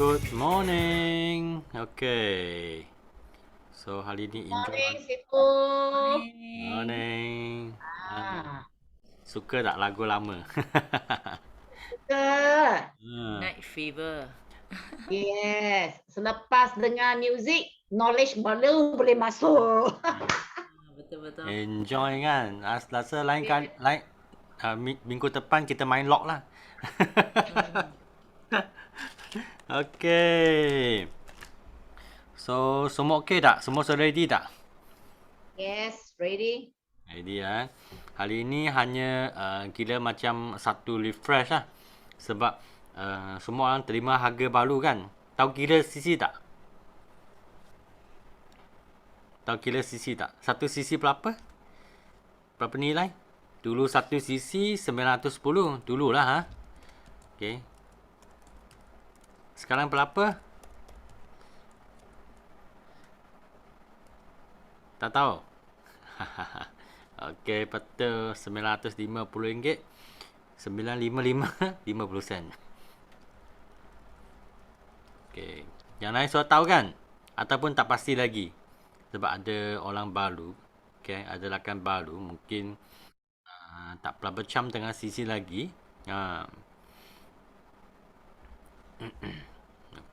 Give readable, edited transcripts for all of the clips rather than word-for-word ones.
Good morning. Okay. So hari ni enjoy. Morning, Situ. Morning. Morning. Ah, Suka tak lagu lama? suka. Hmm. Night fever. Yes. Selepas dengar music, knowledge baru boleh masuk. Betul-betul. Enjoy kan? Rasa lain kan Yes. lain minggu depan kita main lock lah. Okay. So semua okay tak? Semua sudah ready tak? Yes, ready? Ready ya. Hari ini hanya kira macam satu refresh lah. Sebab semua orang terima harga baru kan. Tahu kira sisi tak? Tahu kira sisi tak? Satu sisi berapa? Berapa nilai? Dulu satu sisi 910. Dululah ha. Okay. Sekarang berapa? Tak tahu. Okey, betul. RM950. 955 50 sen. Okey. Yang lain sudah tahu kan? Ataupun tak pasti lagi? Sebab ada orang baru. Okay, ada rakan baru. Mungkin tak berapa macam dengan sisi lagi.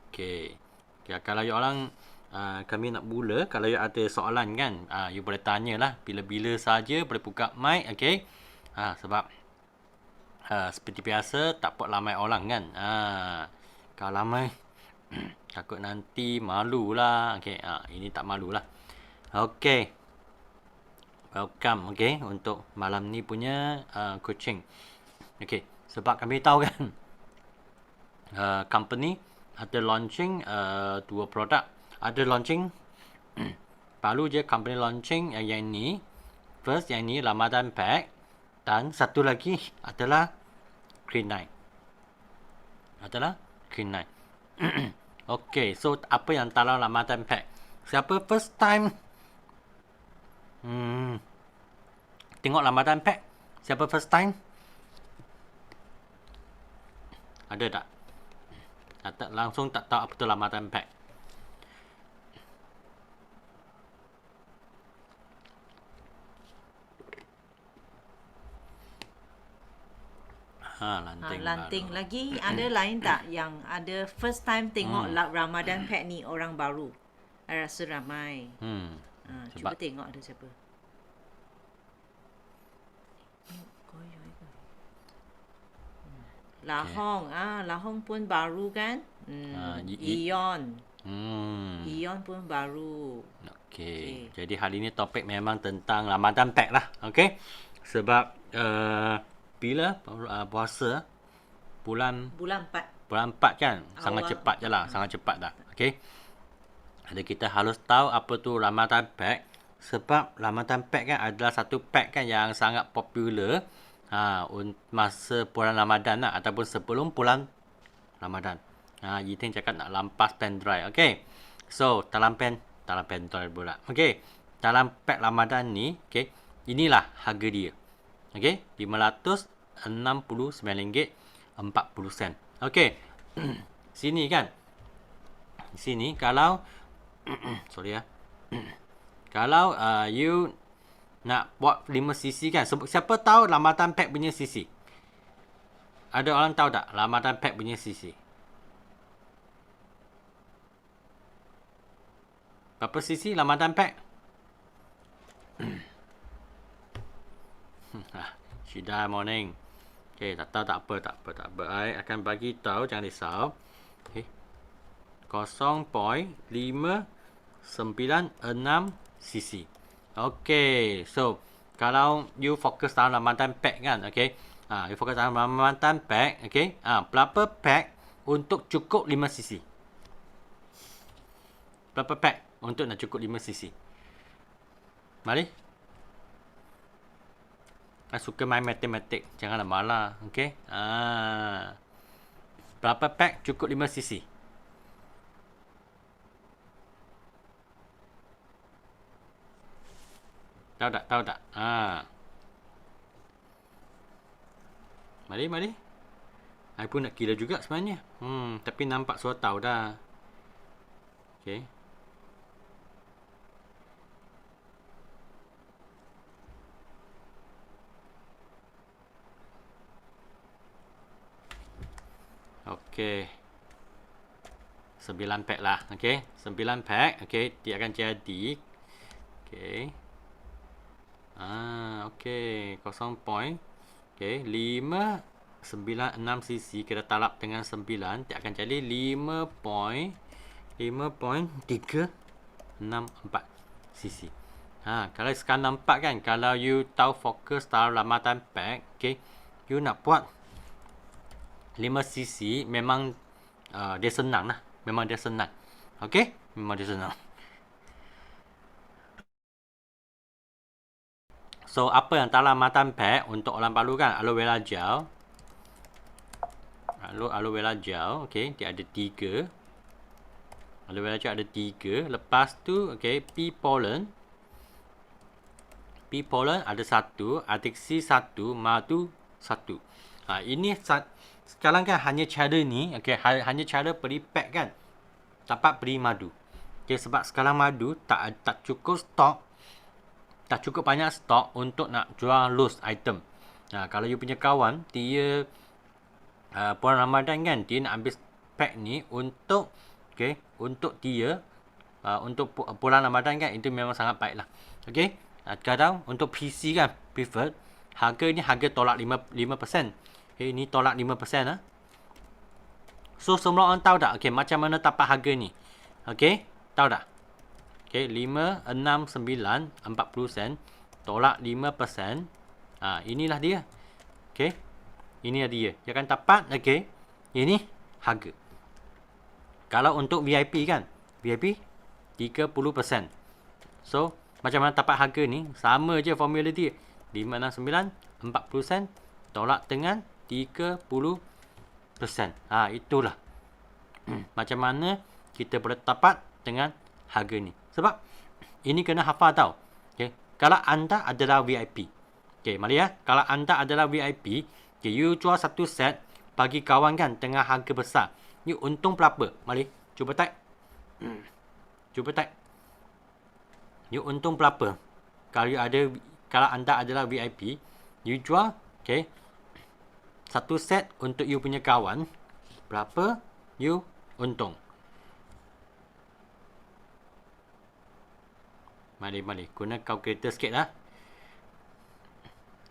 Okey. Okay, kalau you orang kami nak mula, kalau you ada soalan kan, you boleh tanyalah bila-bila saja, boleh buka mic, okey. Sebab seperti biasa tak pot ramai orang kan. Kalau ramai takut nanti malulah. Okey, ini tak malulah. Okey. Welcome, okey, untuk malam ni punya coaching. Okey, sebab kami tahu kan company ada launching dua produk. Ada launching baru je company launching yang ni. First yang ni Ramadan Pack dan satu lagi adalah Green Night. Adalah Green Night. Okay, so apa yang dalam Ramadan Pack? Siapa first time tengok Ramadan Pack? Siapa first time? Ada tak? Langsung tak tahu apa tu Ramadan Pack. Lanting, Lanting baru. lagi ada lain tak yang ada first time tengok Ramadan Pack ni orang baru? I rasa ramai. Cuba Sebab tengok ada siapa. Lahong, Lahong pun baru kan? Ion. Ion pun baru. Okey. Jadi hari ni topik memang tentang Ramadan Pack lah. Okey. Sebab bila puasa bulan Bulan 4. bulan 4 kan? Sangat Awal cepat je lah. 4. Sangat cepat dah. Okey. Jadi kita harus tahu apa tu Ramadan Pack. Sebab Ramadan Pack kan adalah satu pack kan yang sangat popular masa bulan Ramadan lah, ataupun sebelum bulan Ramadan. Yiting cakap nak lampas pen drive. Okey. So, dalam pen drive pula. Okey. Dalam pack Ramadan ni, okey, inilah harga dia. Okey, RM569.40. Okey. Sini kan. Sini kalau sorry ya. Kalau you nak buat 5 cc kan. Siapa tahu Ramadan Pack punya cc? Ada orang tahu tak Ramadan Pack punya cc? Berapa cc Ramadan Pack? Syida morning. Okay, tak tahu tak apa. I akan bagi tahu, jangan risau. Okay. 0.596 cc. Okay, so kalau you fokus dalam Ramadan Pack kan, okay. You fokus dalam Ramadan Pack, okay. Berapa pack untuk cukup 5 cc? Berapa pack untuk nak cukup 5 cc? Mari. Saya suka main matematik. Janganlah malah. Okay. Berapa pack cukup 5 cc? Tahu tak? Mari. I pun nak kira juga sebenarnya. Tapi nampak suara tahu dah. Okay. Okay. 9 pack lah. Okay. 9 pack. Okay. Dia akan jadi. Okay. Okay. 0 point. Okay. 5, 9, 6 cc. Kita talap dengan 9. Dia akan jadi 5.364 cc. Kalau sekarang nampak kan. Kalau you tahu fokus tahu lambatan pack. Okay. You nak buat 5 cc memang dia senang lah. Memang dia senang. Okay. Memang dia senang. So, apa yang dalam matan pack untuk orang baru kan? Aloe vera gel. Aloe vera gel. Okay. Dia ada 3. Aloe vera gel ada 3. Lepas tu, okay. Pea pollen. Pea pollen ada 1. Artixi 1. Madu 1. Ini sekarang kan hanya cara ni. Okay. Hanya cara beli pack kan. Dapat beli madu. Okay. Sebab sekarang madu tak cukup stok. Tak cukup banyak stok untuk nak jual loose item. Kalau you punya kawan, dia bulan Ramadan kan, dia nak ambil pack ni untuk untuk dia untuk bulan Ramadan kan, itu memang sangat baik lah. Okay. Kadang untuk PC kan, preferred, harga ni harga tolak 5%. Okay, ni tolak 5% lah. So, semua orang tahu tak? Okay, macam mana dapat harga ni? Okay, tahu tak? Okay, 5, 6, 9, 40 sen. Tolak 5%. Inilah dia. Okay. Inilah dia. Dia akan dapat. Okay. Ini harga. Kalau untuk VIP kan. VIP 30%. So, macam mana dapat harga ni? Sama je formula dia. 5, 6, 9, 40 sen. Tolak dengan 30%. Itulah. Macam mana kita boleh dapat dengan harga ni. Sebab ini kena hafal tau. Okay. Kalau anda adalah VIP. Okay, mari ya. Kalau anda adalah VIP, okay, you jual satu set bagi kawan kan dengan harga besar. You untung berapa? Mari, cuba type. Cuba type. You untung berapa? Kalau anda adalah VIP, you jual, okay, satu set untuk you punya kawan. Berapa you untung? Mari. Guna calculator sikit lah.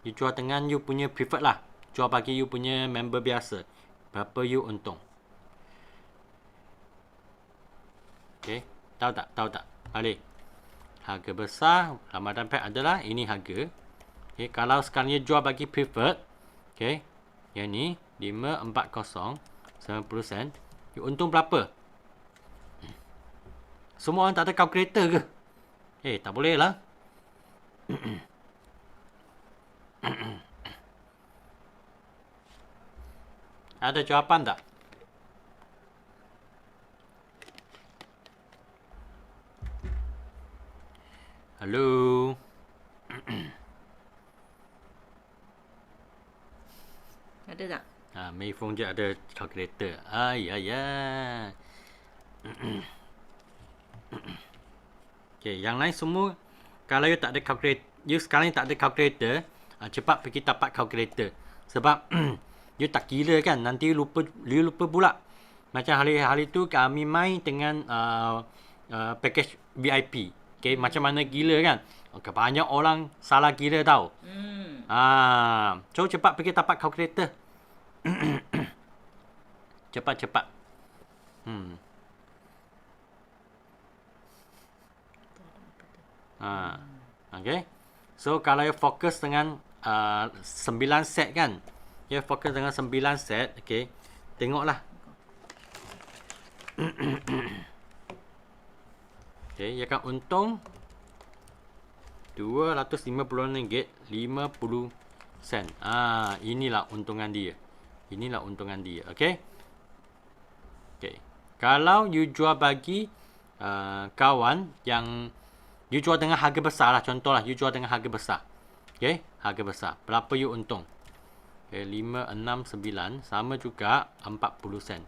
You jual dengan you punya preferred lah. Jual bagi you punya member biasa. Berapa you untung? Okay. Tahu tak? Mari. Harga besar. Ramadan pack adalah ini harga. Okay. Kalau sekarang you jual bagi preferred. Okay. Yang ni. 540. 90 sen. You untung berapa? Semua orang tak ada calculator ke? Tak boleh lah. Ada jawapan tak? Halo. Ada tak? Mei Fong je ada calculator. Ya. Okay, yang lain semua kalau you tak ada calculator, you sekarang tak ada calculator, cepat pergi dapat calculator. Sebab you tak kira kan, nanti you lupa pula. Macam hari tu kami main dengan package VIP. Okay, macam mana gila kan? Okay, banyak orang salah kira tau. So cepat pergi dapat calculator. Cepat. Okay. So kalau you fokus dengan 9 set kan. You fokus dengan 9 set. Okay. Tengoklah. Okay. You akan untung RM250 50 sen. Inilah untungan dia. Okay. Okay. Kalau you jual bagi kawan yang you jual dengan harga besar lah. Contohlah, you jual dengan harga besar. Okay. Harga besar. Berapa you untung? Okay, 569 sama juga 40 sen.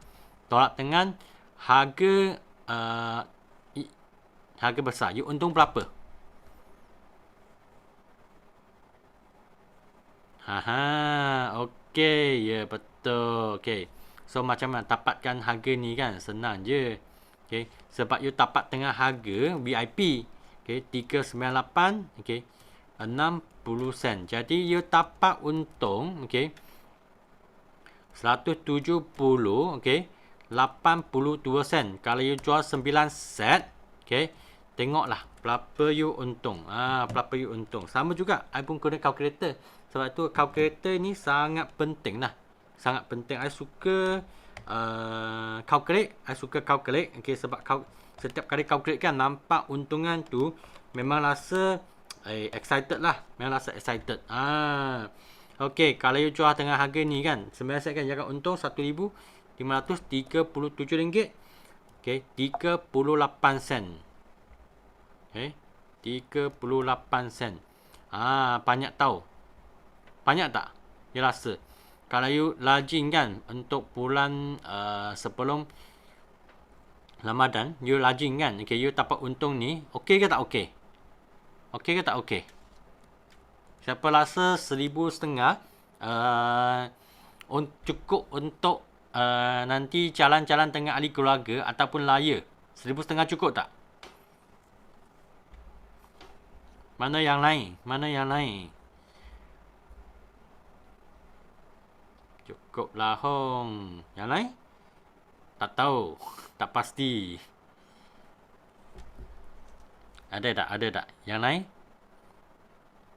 Tolak dengan harga harga besar. You untung berapa? Okey, ya betul. Okey. So macam mana dapatkan harga ni kan? Senang je. Okey, sebab you dapat tengah harga VIP. Okey, 398, okey. 60 sen. Jadi you dapat untung, okey. 170, okey. 82 sen. Kalau you jual 9 set, okey. Tengoklah berapa you untung. Berapa you untung. Sama juga, I pun guna kalkulator. Sebab tu kalkulator ni sangat penting lah. Sangat penting. I suka calculate. I suka calculate. Okay, sebab setiap kali calculate kan nampak untungan tu memang rasa excited lah. Memang rasa excited. Okay, kalau you jual tengah harga ni kan 9 set kan, you akan untung RM1,537. Okay, 38 sen. Okay, 38 sen. Banyak tahu. Banyak tak? You rasa? Kalau you rajin kan untuk bulan sebelum Ramadan, you rajin kan? Okay, you dapat untung ni, okey ke tak okey? Okey ke tak okey? Siapa rasa 1,500 cukup untuk nanti jalan-jalan tengah ahli keluarga ataupun raya? 1,500 cukup tak? Mana yang lain? Mana yang lain? Cukup lah Hong. Yang lain? Tak tahu. Tak pasti. Ada tak? Ada tak? Yang lain?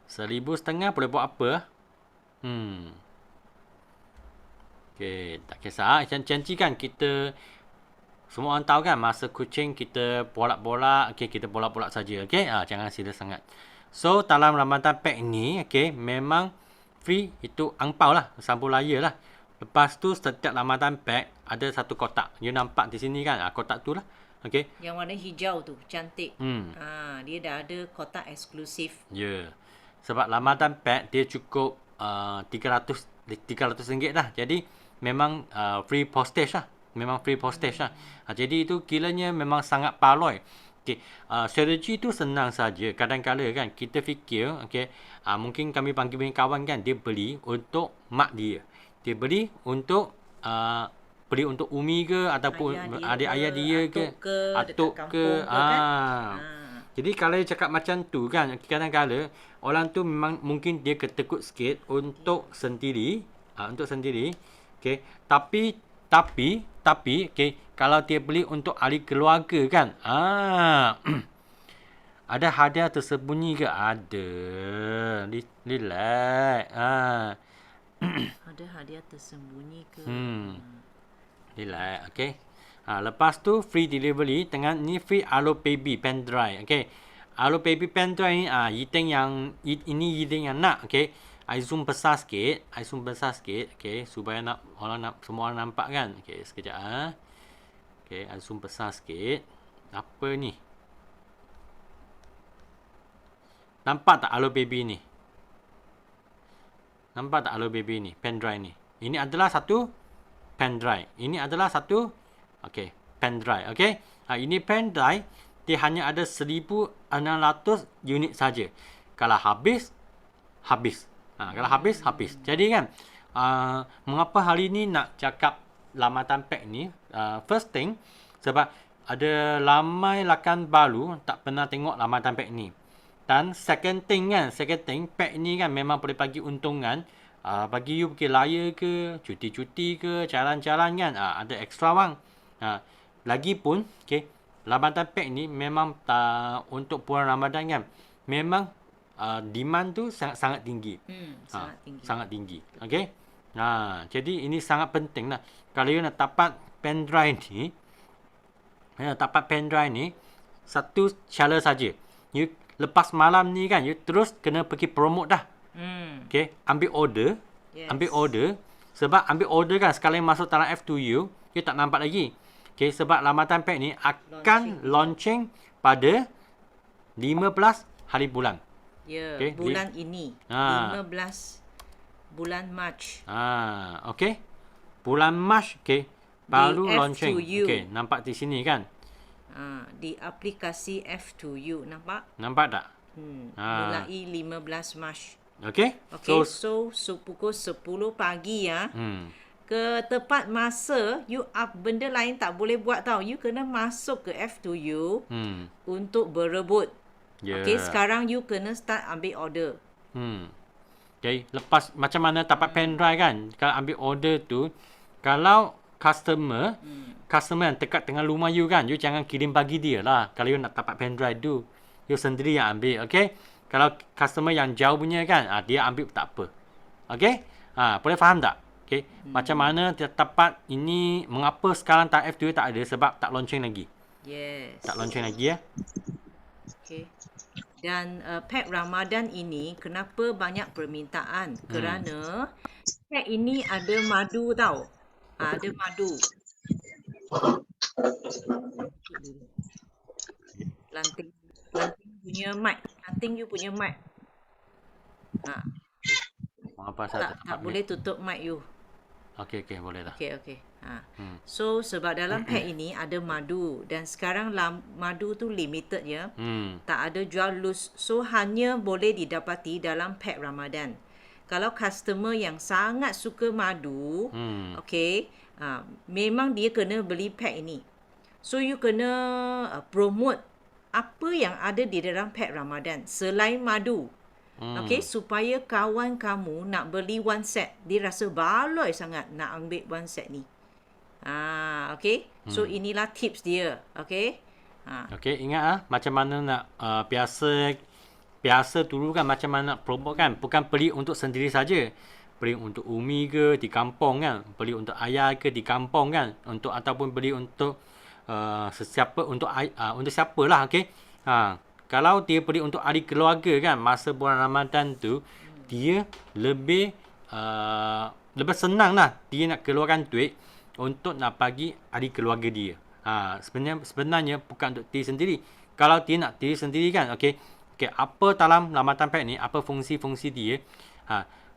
1,500 boleh buat apa? Okay, tak kisah. Janji kan kita semua orang tahu kan masa kucing kita bolak-bolak. Okay, kita bolak-bolak saja. Okay, jangan serius sangat. So, dalam Ramadan Pack ni, okay, memang free itu angpau lah. Sambung raya lah. Lepas tu, setiap Ramadan Pack ada satu kotak. You nampak di sini kan? Kotak tu lah. Okay. Yang warna hijau tu, cantik. Dia dah ada kotak eksklusif. Ya. Sebab Ramadan Pack dia cukup RM300 lah. Jadi memang free postage lah. Memang free postage lah. Jadi itu kiranya memang sangat paloi. Okay. Strategi tu senang saja. Kadang-kadang kan kita fikir, okay, mungkin kami panggil kawan kan, dia beli untuk mak dia. Dia beli untuk Umi ke ataupun adik ayah dia ke, atuk ke. Jadi kalau dia cakap macam tu kan, kadang-kadang orang tu memang mungkin dia ketekut sikit untuk sendiri, okey. Tapi okey, kalau dia beli untuk ahli keluarga kan, ada hadiah tersembunyi ke? Ada. Relax. Ada hadiah tersembunyi ke? Relax, okey. Lepas tu free delivery dengan ni free Alo Baby pen drive, okey. Alo Baby pen drive ni ini Yiding yang nak, okey. I zoom besar sikit, okey, supaya semua orang nampak kan. Okey, sekejap Okey, I zoom besar sikit. Apa ni? Nampak tak Alo Baby ni? Nampak tak Alo Baby ni? Pen drive ni. Ini adalah satu pen drive. Ini adalah satu pen drive. Okey. Ini pen drive, dia hanya ada 1,600 unit saja. Kalau habis. Kalau habis. Jadi kan, mengapa hari ni nak cakap Ramadan Pack ni? First thing, sebab ada ramai rakan baru tak pernah tengok Ramadan Pack ni. Dan second thing, pack ni kan memang boleh bagi untungan. Bagi you pergi raya ke, cuti-cuti ke, jalan-jalan kan, ada extra wang. Lagipun, okay, Ramadan Pack ni memang untuk bulan Ramadan kan, memang demand tu sangat tinggi. Sangat tinggi. Okay. Jadi ini sangat penting lah. Kalau you nak dapat pen drive ni, satu cara saja. You lepas malam ni kan, you terus kena pergi promote dah. Okay, ambil order. Yes. Ambil order. Sebab ambil order kan, sekali masuk dalam F2U, you tak nampak lagi. Okay, sebab Ramadan Pack ni akan launching pada 15 hari bulan. Ya, okay, bulan ini. 15 bulan Mac. Okey. Bulan Mac, okey. Baru Di launching. F2U. Okey, nampak di sini kan? Di aplikasi F2U, nampak? Nampak tak? Mulai 15 Mac. Okey. Okay, so pukul 10 pagi ya. Ke tepat masa, you benda lain tak boleh buat tau. You kena masuk ke F2U untuk berebut. Yeah. Okay, sekarang you kena start ambil order. Okay, lepas macam mana dapat pen drive kan? Kalau ambil order tu, kalau customer yang dekat dengan rumah you kan, you jangan kirim bagi dia lah. Kalau you nak dapat pen drive tu, you sendiri yang ambil, okay? Kalau customer yang jauh punya kan, dia ambil tak apa. Okay? Boleh faham tak? Okay. Macam mana dia dapat ini, mengapa sekarang F2 tak ada? Sebab tak launching lagi. Yes. Tak launching lagi ya. Okay. Dan pack Ramadan ini kenapa banyak permintaan? Kerana pack ini ada madu tau. Ada madu. Lanting punya mic. Lanting you punya mic. Mengapa saya Tak boleh tutup mic you. Okey, boleh dah. Okay. So sebab dalam pack ini ada madu dan sekarang madu tu limited ya. Tak ada jual loose. So hanya boleh didapati dalam pack Ramadan. Kalau customer yang sangat suka madu, okay, memang dia kena beli pack ini. So you kena promote apa yang ada di dalam pack Ramadan selain madu. Okay, supaya kawan kamu nak beli one set, dia rasa baloi sangat nak ambil one set ni. Okay. So inilah tips dia. Okay. Okay, ingat macam mana nak biasa dulu kan macam mana nak promote kan, bukan beli untuk sendiri saja. Beli untuk umi ke di kampung kan, beli untuk ayah ke di kampung kan, ataupun beli untuk sesiapa, untuk siapalah, okey. Kalau dia beli untuk ahli keluarga kan, masa bulan Ramadan tu dia lebih senang lah dia nak keluarkan duit untuk nak bagi ahli keluarga dia. Sebenarnya bukan untuk diri sendiri. Kalau dia nak diri sendiri kan, okey, apa dalam Ramadan pack ni, apa fungsi-fungsi dia?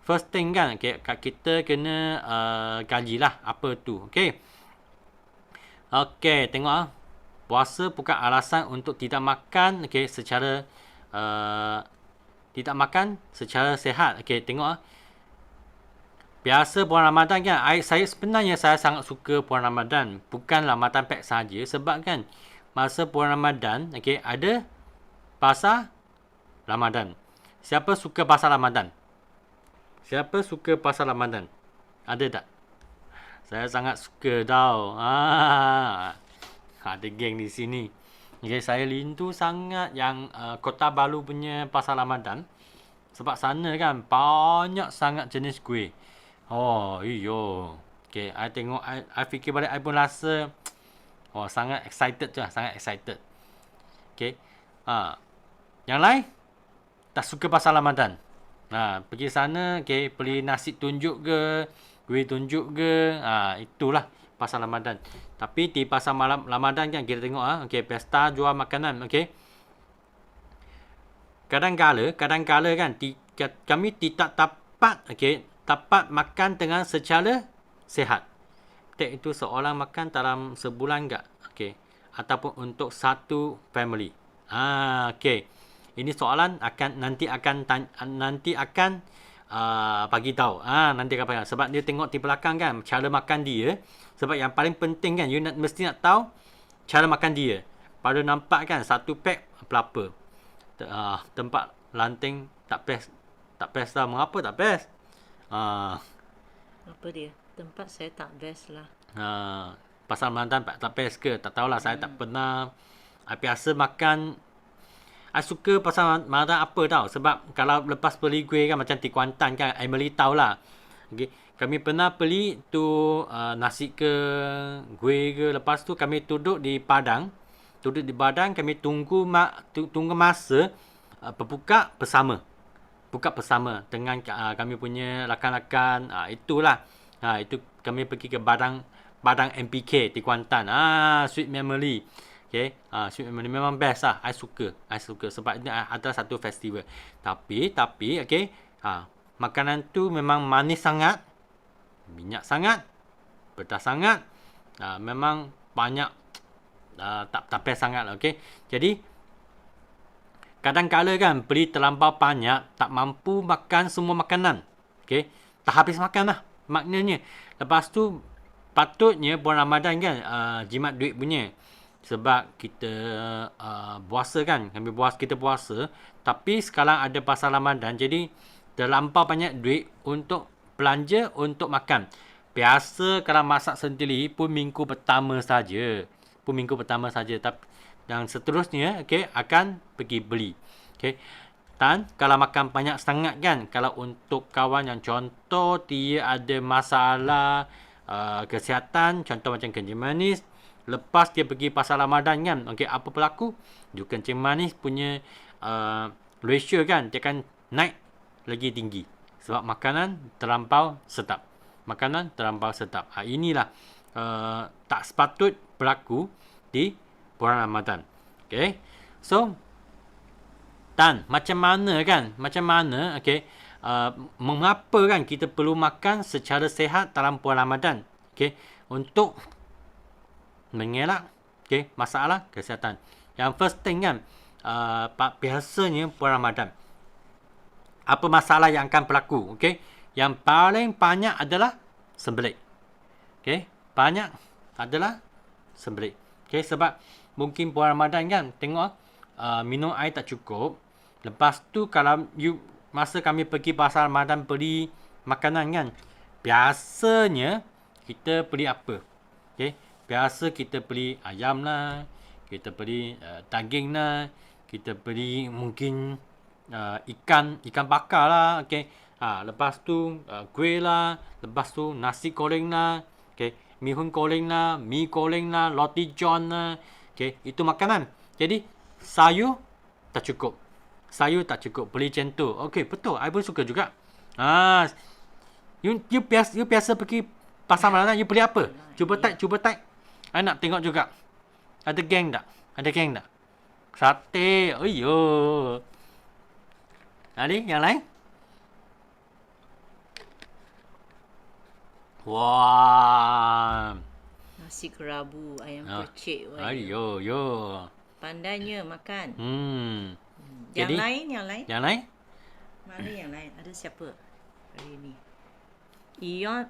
First thing kan, kita kena gajilah apa tu, okey. Okey, tengok puasa bukan alasan untuk tidak makan, okey, secara tidak makan secara sihat. Okey, tengok biasa bulan Ramadan kan, saya sangat suka bulan Ramadan, bukan Ramadan pack saja, sebab kan masa bulan Ramadan, okey, ada pasar Ramadan. Siapa suka pasar Ramadan? Siapa suka pasar Ramadan? Ada tak? Saya sangat suka tau. Ada geng di sini. Okay, saya rindu sangat yang Kota Baru punya pasar Ramadan. Sebab sana kan banyak sangat jenis kuih. Oh, iyo. Okay, I tengok, I fikir balik, I pun rasa sangat excited je lah. Sangat excited. Okay. Yang lain, tak suka pasar Ramadan. Pergi sana, okay, beli nasi tunjuk ke, kuih tunjuk ke, itulah pasar Ramadan. Tapi di pasar malam Ramadan kan kita tengok okey, pesta jual makanan, okey. Kadang-kala kan kami tidak dapat dapat makan dengan secara sihat. Itu seorang makan dalam sebulan enggak? Okey. Ataupun untuk satu family. Okey. Ini soalan nanti akan bagi tahu. Nanti akan bagi tahu. Sebab dia tengok di belakang kan cara makan dia. Sebab yang paling penting kan, you mesti nak tahu cara makan dia. Pada nampak kan satu pack berapa. Tempat lanting tak best. Tak best lah. Mengapa tak best? Apa dia? Tempat saya tak best lah. Pasal Ramadan tak best ke? Tak tahulah. Saya tak pernah. I biasa makan. I suka pasal Ramadan apa tau. Sebab kalau lepas beli kuih kan macam di Kuantan kan, Emily tahulah. Okay. Kami pernah beli tu nasi ke kuih ke. Lepas tu kami duduk di Padang. Kami tunggu masa berbuka bersama. Buka bersama dengan kami punya rakan-rakan. Itulah. Itu kami pergi ke Padang MPK di Kuantan. Sweet memory. Okay. Sweet memory memang best lah. I suka. Sebab ini adalah satu festival. Tapi okay. makanan tu memang manis sangat, minyak sangat, pedas sangat, memang banyak tak payah sangat lah, okey. Jadi kadang-kala kan beli terlampau banyak, tak mampu makan semua makanan. Okey, tak habis makan lah maknanya. Lepas tu patutnya bulan Ramadan kan jimat duit punya. Sebab kita puasa kan, kita puasa, tapi sekarang ada pasal Ramadan, jadi terlampau banyak duit untuk belanja untuk makan. Biasa kalau masak sendiri pun minggu pertama saja. Dan seterusnya okey akan pergi beli. Okey. Dan kalau makan banyak sangat kan, kalau untuk kawan yang contoh dia ada masalah kesihatan, contoh macam kencing manis, lepas dia pergi pasal Ramadan kan, okey apa berlaku? Dia kencing manis punya ratio kan dia akan naik lagi tinggi sebab makanan terlampau sedap. Inilah tak sepatut berlaku di bulan Ramadan. Okey. So dan macam mana okey mengapa kan kita perlu makan secara sihat dalam bulan Ramadan? Okey, untuk mengelak okey masalah kesihatan. Yang first thing kan biasanya bulan Ramadan apa masalah yang akan berlaku? Okey, yang paling banyak adalah sembelit. Okey, banyak adalah sembelit. Okey, sebab mungkin bulan Ramadan kan tengok minum air tak cukup. Lepas tu kalau masa kami pergi pasar Ramadan beli makanan kan, biasanya kita beli apa? Okey, biasa kita beli ayam lah, kita beli daging lah, kita beli mungkin ikan bakar lah, okey. Lepas tu kuih lah, lepas tu nasi goreng lah, okey, mihun goreng lah, mi goreng lah, roti john lah, okey, itu makanan. Jadi sayur tak cukup. Beli macam tu. Okey, betul. I pun suka juga. You biasa pergi pasar Ramadan, you beli apa? Cuba type. I nak tengok juga. Ada geng tak? Sate. Ayyo. Ada yang lain? Wah. Nasi kerabu, ayam percik. Ayyo, yo. Pandainya makan. Jadi, Yang lain? Mana yang lain? Ada siapa hari ini? Ion,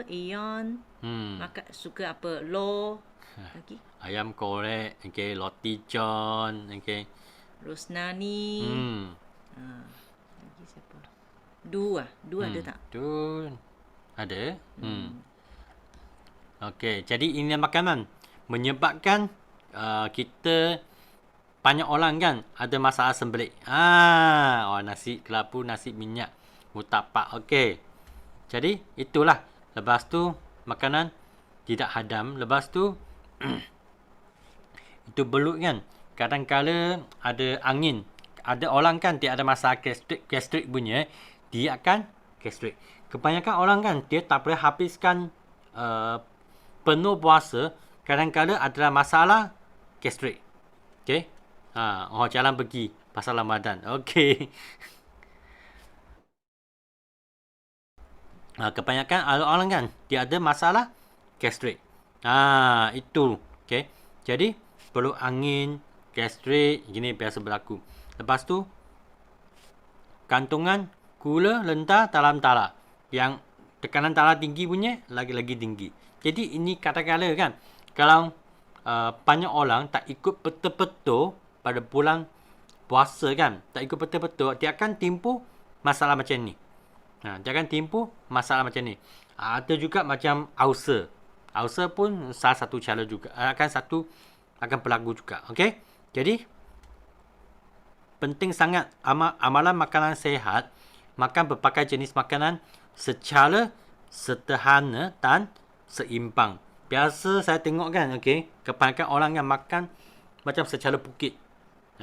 Ion. Makan suka apa? Lo. Lagi? Ayam korek, okey, roti john, okey. Rosnani. Lagi siapa? Du ada tak? Du ada. Okey, jadi ini makanan menyebabkan kita banyak orang kan ada masalah sembelit. Nasi kelabu, nasi minyak, mutapak. Okey. Jadi itulah. Lepas tu makanan tidak hadam. Lepas tu itu belut kan. Kadang-kala ada angin. Ada orang kan dia ada masalah gastrik punya, dia akan gastrik. Kebanyakan orang kan dia tak boleh habiskan penuh puasa, kadang-kala adalah masalah gastrik. Okey. Jalan pergi pasal Ramadan. Okey. Kebanyakan orang kan dia ada masalah gastrik. Itu. Okey. Jadi perlu angin, gastrik, gini biasa berlaku. Lepas tu kantungan gula lentar dalam darah. Yang tekanan darah tinggi punya lagi-lagi tinggi. Jadi ini kata-kala kan kalau banyak orang tak ikut betul-betul pada bulan puasa kan, tak ikut betul-betul, dia akan timbul masalah macam ni. Ada juga macam ulcer. Ulcer pun salah satu cara juga. Akan berlaku juga. Okey. Jadi penting sangat amalan makanan sihat, makan berbagai jenis makanan secara sederhana dan seimbang. Biasa saya tengok kan, okey, kebanyakan orang yang makan macam secara bukit.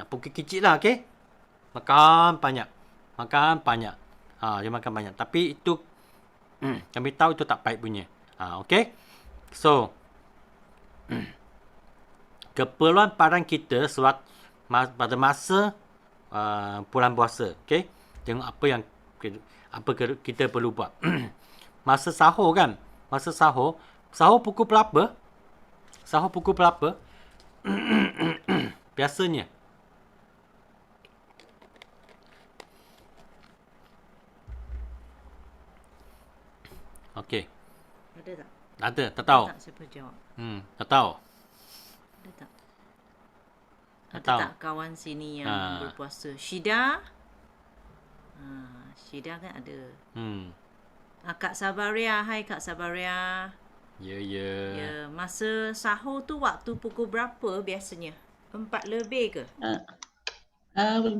Bukit kecil lah, okey. Makan banyak. Dia makan banyak. Tapi itu kami tahu itu tak baik punya. Okey. So keperluan badan kita pada masa bulan puasa, okey. Tengok apa yang apa kita perlu buat. Masa sahur kan, sahur pukul berapa? Sahur pukul berapa? Biasanya. Okey. Ada tak? Ada, tak tahu. Tak siapa jawab. Tak tahu. Ada tak? Tak Ada tahu. tak kawan sini yang Ha. berpuasa? Syida? Syida kan ada. Kak Sabaria, hai Kak Sabaria. Ya. Ya, masa sahur tu waktu pukul berapa biasanya? 4 lebih ke?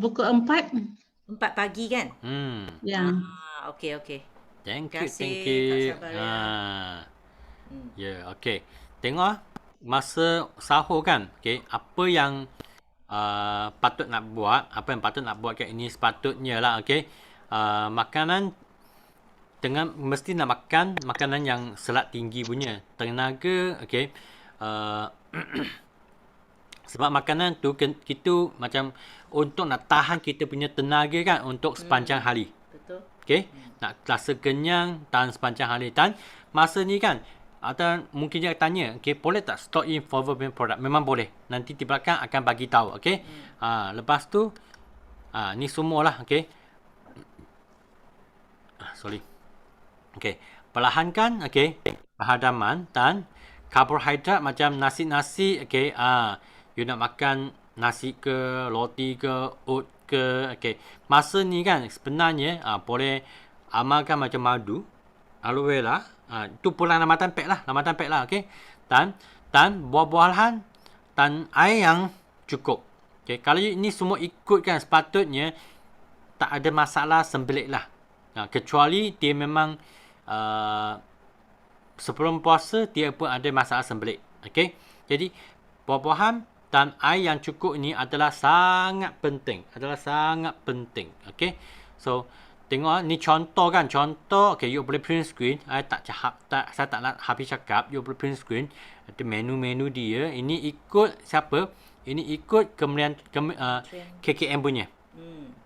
Pukul 4. 4 pagi kan? Ya. Okey. Thank Terima you, kasih, thank you. Kak Sabaria. Ya, okey. Tengok masa sahur kan, okey, apa yang patut nak buat, kat ini sepatutnya lah, okey. Makanan mesti nak makan makanan yang serat tinggi punya, tenaga, okey. Sebab makanan tu kita macam untuk nak tahan kita punya tenaga kan untuk sepanjang hari. Betul. Okey, nak rasa kenyang tahan sepanjang hari. Dan masa ni kan, atau mungkin dia tanya, okey, boleh tak store in forward punya product? Memang boleh. Nanti di belakang akan bagi tahu, okey. Lepas tu ni semualah, okey. Sorry. Okey, perlahankan, okey, perhadaman dan karbohidrat macam nasi, okey. You nak makan nasi ke, roti ke, oat ke, okey. Masa ni kan sebenarnya boleh amalkan macam madu, aloe vera, itu pula Ramadan pack lah, okey. Dan buah-buahan dan air yang cukup. Okey, kalau ini semua ikut kan sepatutnya tak ada masalah sembelit lah. Kecuali dia memang sebelum puasa dia pun ada masalah sembelit. Okey. Jadi buah-buahan dan air yang cukup ini adalah sangat penting. Okey. So tengok ni contoh kan. Okey, you boleh print screen. Saya tak nak habis cakap. You boleh print screen. Ada menu-menu dia. Ini ikut siapa? Ini ikut kemudian KKM punya.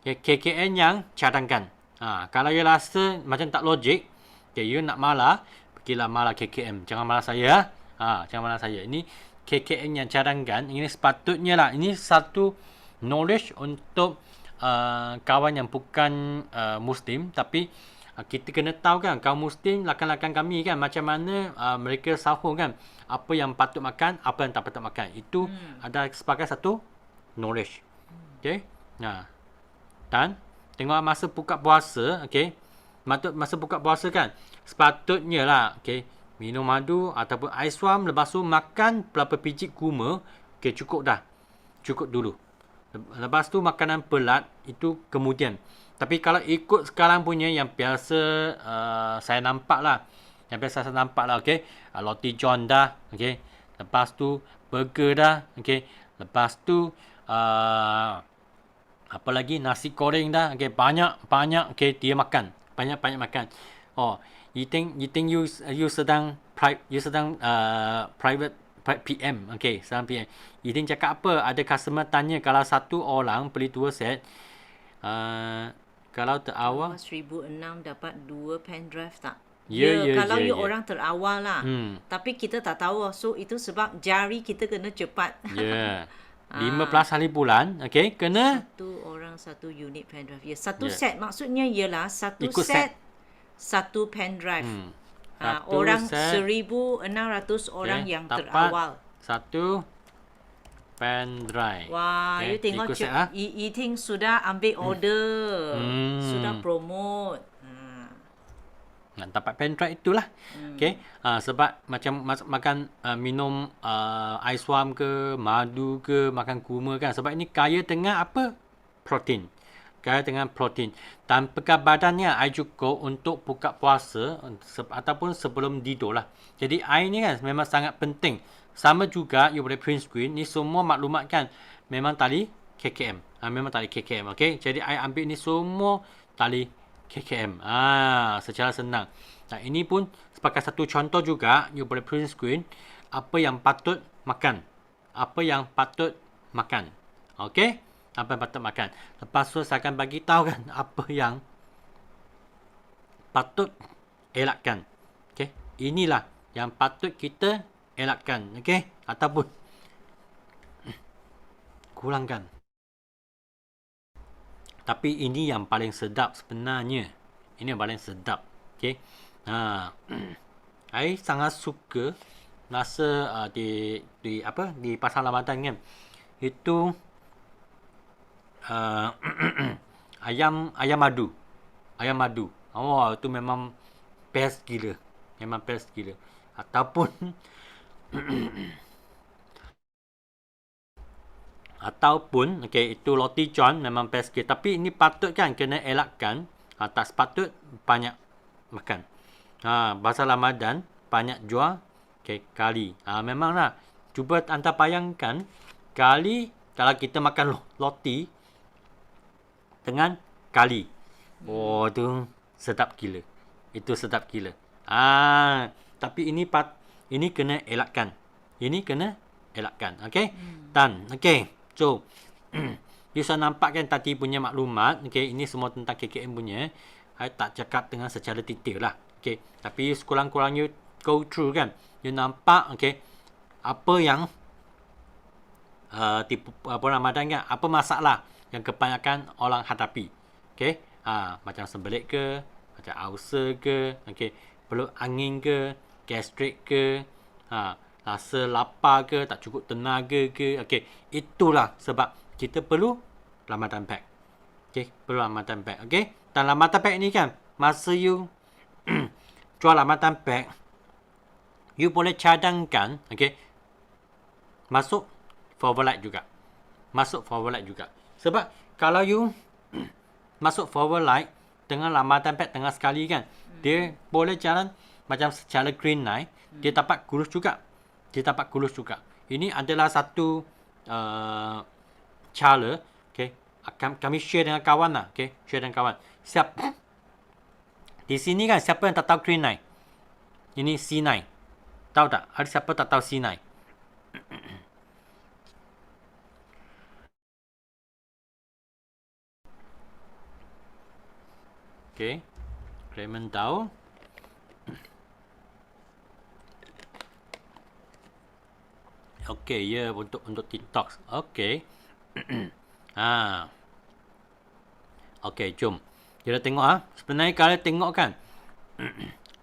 KKM yang cadangkan. Kalau you rasa macam tak logik, okay, you nak malah, pergilah malah KKM. Jangan malah saya. Jangan malah saya. Ini KKM yang cadangkan. Ini sepatutnya lah. Ini satu knowledge untuk kawan yang bukan Muslim. Tapi kita kena tahu kan, kaum Muslim, rakan-rakan kami kan, macam mana mereka sahur kan. Apa yang patut makan, apa yang tak patut makan. Itu ada sebagai satu knowledge. Okay. Dan tengok masa buka puasa, okey. Masa buka puasa kan, sepatutnya lah, okey, minum madu ataupun ais swam, lepas tu makan berapa biji kurma, okey, cukup dah. Cukup dulu. Lepas tu makanan pelat itu kemudian. Tapi kalau ikut sekarang punya yang biasa saya nampak lah, okey, roti john dah, okey. Lepas tu burger dah, okey. Lepas tu apa lagi, nasi goreng dah, okey, banyak, okey, dia makan banyak makan. You think you sedang private PM, okey, sedang PM. You think cakap apa? Ada customer tanya kalau satu orang beli 2 set, kalau terawal 1006 dapat 2 pen drive tak? Ya, kalau you ya. orang terawal lah. Tapi kita tak tahu. So itu sebab jari kita kena cepat. Ya. 15 hari bulan, okey, kena satu orang satu unit pen drive. Ya, satu set maksudnya ialah satu ikut set satu pen drive. Satu Orang set, 1,600 orang yang dapat terawal. Satu pen drive. Wah, you tengok ikut set, Eating sudah ambil order. Sudah promote. Nak dapat pen drive itulah. Okey. Sebab macam makan minum ais swam ke, madu ke, makan kurma kan. Sebab ini kaya dengan apa? Protein. Kaya dengan protein. Dan bekal badannya air cukup untuk buka puasa ataupun sebelum tidur lah. Jadi air ni kan memang sangat penting. Sama juga you boleh print screen. Ni semua maklumat kan memang tali KKM. Memang tali KKM. Okey. Jadi air ambil ni semua tali KKM. Secara senang. Nah, ini pun sebagai satu contoh juga, you boleh print screen apa yang patut makan. Okey? Apa yang patut makan. Lepas tu saya akan bagi tahu kan apa yang patut elakkan. Okey, inilah yang patut kita elakkan, okey, ataupun kurangkan. Tapi ini yang paling sedap sebenarnya. Ini yang paling sedap. Okey. I sangat suka rasa di pasar Ramadan kan. Itu ayam madu. Ayam madu. Oh, itu memang best gila. Memang best gila. Ataupun okey, itu roti john memang best gila. Tapi ini patut kan kena elakkan. Tak sepatut banyak makan. Pasal Ramadan banyak jual kali. Memanglah. Cuba anda bayangkan kali kalau kita makan roti dengan kali. Oh, tu sedap gila. Itu sedap gila. Tapi ini kena elakkan. Ini kena elakkan. Okey? Dan okey. So, you sudah nampak kan tadi punya maklumat. Okey, ini semua tentang KKM punya. I tak cakap dengan secara detail lah. Okey, tapi sekurang-kurangnya go through kan. You nampak okey apa yang Ramadan kan, apa masalah yang kebanyakan orang hadapi. Okey, macam sembelit ke, macam ulcer ke, okey, perut angin ke, gastrik ke, rasa lapar ke, tak cukup tenaga ke. Okey, itulah sebab kita perlu Ramadan pack. Okey, perlu Ramadan pack. Okey, dan Ramadan pack ni kan, masa you jual Ramadan pack, you boleh cadangkan, okey, masuk Favorite juga. Masuk Favorite juga. Sebab kalau you masuk Favorite dengan Ramadan pack tengah sekali kan, dia boleh jalan macam secara green night, dia dapat kurus juga. Dia dapat kurus juga. Ini adalah satu cara, okey, kami share dengan kawan lah, okey, share dengan kawan. Di sini kan siapa yang tak tahu green night? Ini C9. Tahu tak? Ada siapa tak tahu C9? Okey. Raymond tahu. Okey, ya, untuk TikTok. Okey. Okey, jom. Kita tengok sebenarnya kalau tengok kan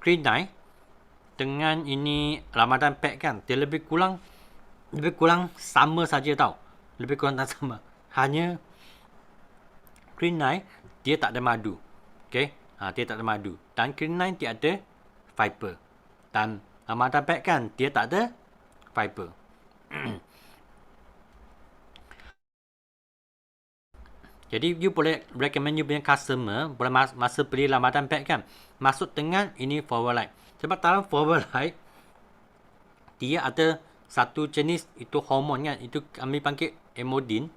Green Night dengan ini Ramadan Pack kan, dia lebih kurang sama saja tau. Lebih kurang sama. Hanya Green Night dia tak ada madu. Okey, dia tak ada madu. Dan Green Night dia ada fiber. Dan Ramadan Pack kan dia tak ada fiber. Jadi you boleh recommend you punya customer boleh masa beli Ramadan Pack kan, masuk dengan ini Favorite. Sebab dalam Favorite dia ada satu jenis itu hormon kan, itu kami panggil emodin.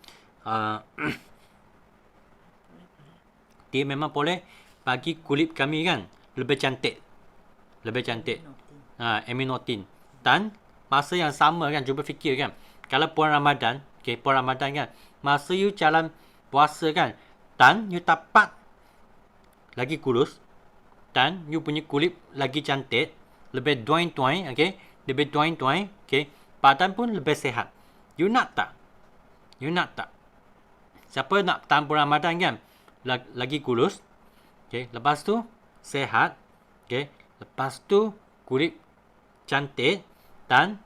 Dia memang boleh bagi kulit kami kan lebih cantik. Lebih cantik. Aminotin. Dan masa yang sama kan, cuba fikir kan, kalau bulan Ramadan, bulan Ramadan kan, masa you jalan puasa kan, dan you dapat lagi kurus, dan you punya kulit lagi cantik, lebih doing-doing, okey, lebih doing-doing, okey, badan pun lebih sihat. You nak tak? You nak tak? Siapa nak tahan bulan Ramadan kan, lagi kurus, okey, lepas tu sihat, okey, lepas tu kulit cantik, dan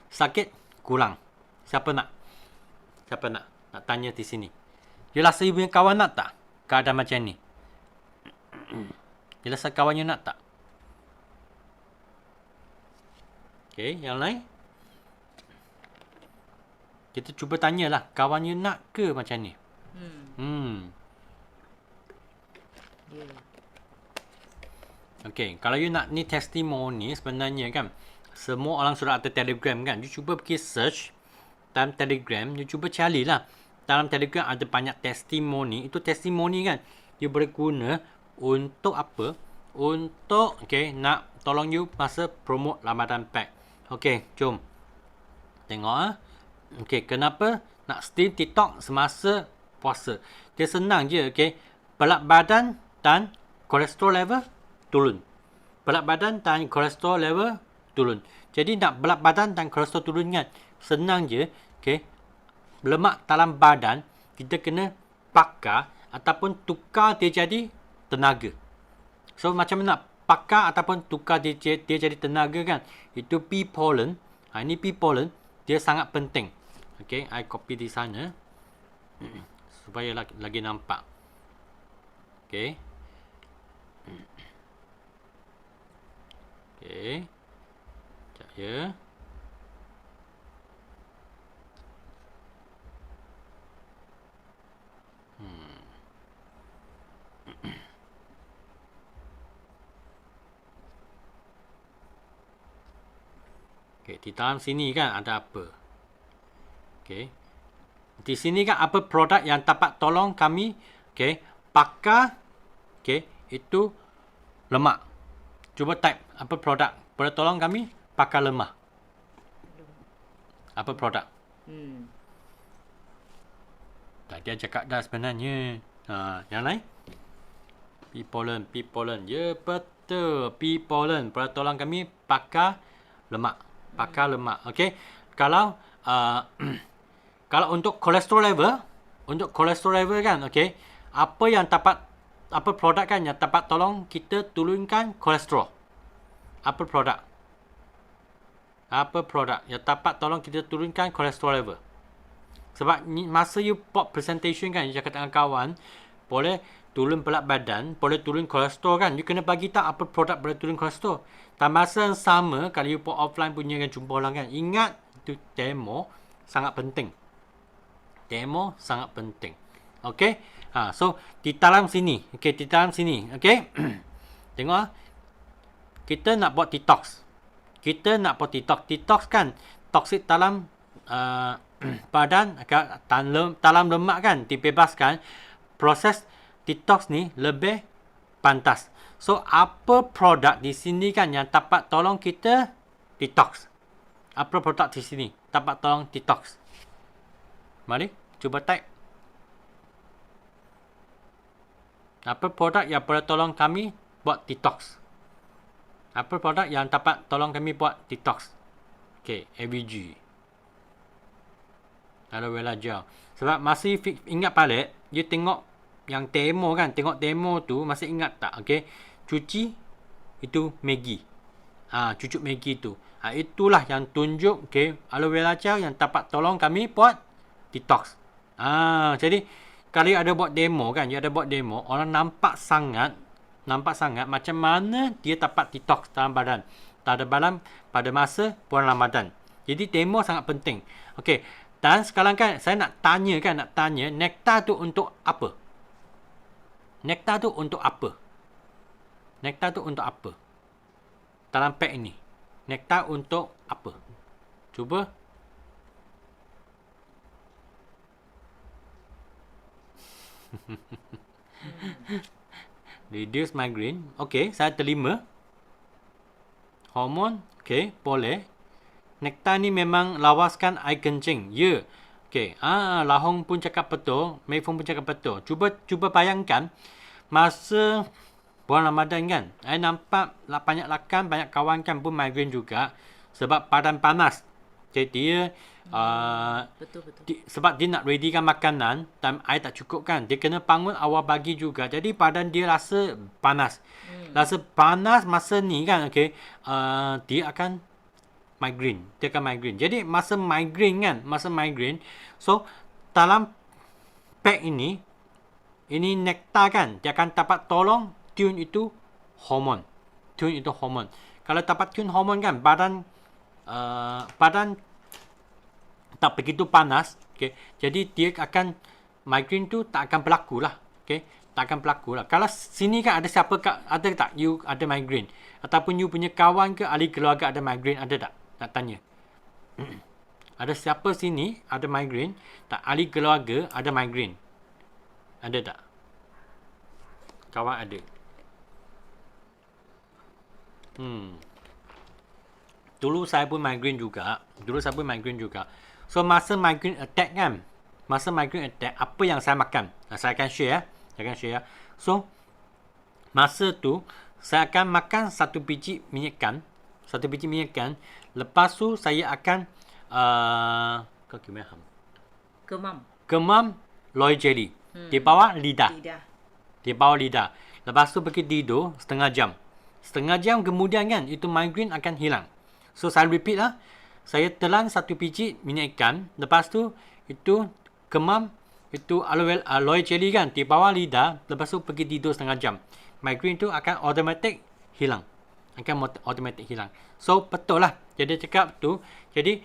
sakit kurang. Siapa nak? Siapa nak? Nak tanya di sini. You rasa you punya kawan nak tak keadaan macam ni? You rasa kawan you nak tak? Okey, yang lain? Kita cuba tanyalah, kawan you nak ke macam ni? Okey, kalau you nak ni testimoni sebenarnya kan, semua orang sudah ada Telegram kan. You cuba pergi search dalam Telegram, you cuba carilah. Dalam Telegram ada banyak testimoni. Itu testimoni kan, you boleh guna untuk apa? Untuk nak tolong you masa promote Ramadan Pack. Okey, jom. Tengok Okey, kenapa nak stream TikTok semasa puasa? Dia senang je, okey. Berat badan dan kolesterol level turun. Berat badan dan kolesterol level turun. Jadi nak berat badan dan kolesterol turun kan, senang je. Okay. Lemak dalam badan, kita kena pakar ataupun tukar dia jadi tenaga. So macam mana nak pakar ataupun tukar dia jadi tenaga kan? Itu pea pollen. Ini pea pollen, dia sangat penting. Okay, I copy di sana supaya lagi nampak. Okay. Okay. Sekejap ya. Okay, di dalam sini kan ada apa? Okay. Di sini kan apa produk yang dapat tolong kami, okay, pakar, okay, itu lemak. Cuba type apa produk boleh tolong kami pakar lemak. Apa produk? Tadi dia cakap dah sebenarnya. Yang lain? Pea pollen. Ya, betul. Pea pollen. Boleh tolong kami pakar lemak. Pakar lemak. Okey. Kalau kalau untuk kolesterol level kan, okey. Apa produk kan yang dapat tolong kita turunkan kolesterol? Apa produk yang dapat tolong kita turunkan kolesterol level? Sebab masa you buat presentation kan, you cakap dengan kawan, boleh turun berat badan, boleh turun kolesterol kan, you kena bagi tahu apa produk boleh turun kolesterol. Dan masa yang sama, kalau you buat offline punya kan, jumpa orang kan, ingat itu demo sangat penting. Demo sangat penting. Okay. So di dalam sini. Okay, di dalam sini. Okay. Tengok. Kita nak buat detox. Detox kan, toksik dalam badan, dalam lemak kan, dibebaskan. Proses detox ni lebih pantas. So, apa produk di sini kan yang dapat tolong kita detox? Apa produk di sini dapat tolong detox? Mari, cuba type. Apa produk yang boleh tolong kami buat detox? Apa produk yang dapat tolong kami buat detox? Okay, AVG. Aloe vera gel. Sebab masih ingat balik, you tengok yang demo kan, tengok demo tu masih ingat tak? Okay, cuci itu Maggi. Cucuk Maggi tu. Itulah yang tunjuk, okay, aloe vera gel yang dapat tolong kami buat detox. Jadi kalau ada buat demo kan, you ada buat demo, orang nampak sangat macam mana dia dapat detox dalam badan. Pada masa bulan Ramadan. Jadi demo sangat penting. Okey. Dan sekarang kan saya nak tanya, nektar tu untuk apa? Nektar tu untuk apa? Dalam pack ini. Nektar untuk apa? Cuba. Reduce migraine. Okey, saya terima. Hormon. Okey, boleh. Nektar ni memang lawaskan air kencing. Ya. Okey. Lahong pun cakap betul. Mei Fong pun cakap betul. Cuba bayangkan masa bulan Ramadan kan. Saya nampak banyak lakan, banyak kawan kan pun migraine juga sebab badan panas. Okay, dia betul. sebab dia nak readykan makanan dan air tak cukup kan. Dia kena bangun awal pagi juga. Jadi badan dia rasa panas. Rasa panas masa ni kan, okay, dia akan migraine. Jadi masa migraine, so dalam pack ini nektar kan, dia akan dapat tolong tune itu hormon. Kalau dapat tune hormon kan, badan tak begitu panas, okay. Jadi dia akan migraine tu tak akan berlaku lah, okay. Tak akan berlaku lah. Kalau sini kan ada siapa, ada tak you ada migraine ataupun you punya kawan ke ahli keluarga ada migraine, ada tak? Nak tanya. Ada siapa sini ada migraine, tak ahli keluarga ada migraine? Ada tak? Kawan ada. Dulu saya pun migraine juga. So masa migraine attack kan, apa yang saya makan? Saya akan share. So Masa tu saya akan makan satu biji minyak ikan. Lepas tu saya akan kemam loy jelly di bawah lidah. Di bawah lidah. Lepas tu pergi tidur setengah jam. Setengah jam kemudian kan, itu migraine akan hilang. So, saya repeat lah. Saya telan satu biji minyak ikan. Lepas tu, itu kemam, itu aloe jelly kan, di bawah lidah. Lepas tu pergi tidur setengah jam. Migraine tu akan automatic hilang. So, betul lah. Jadi, cakap tu. Jadi,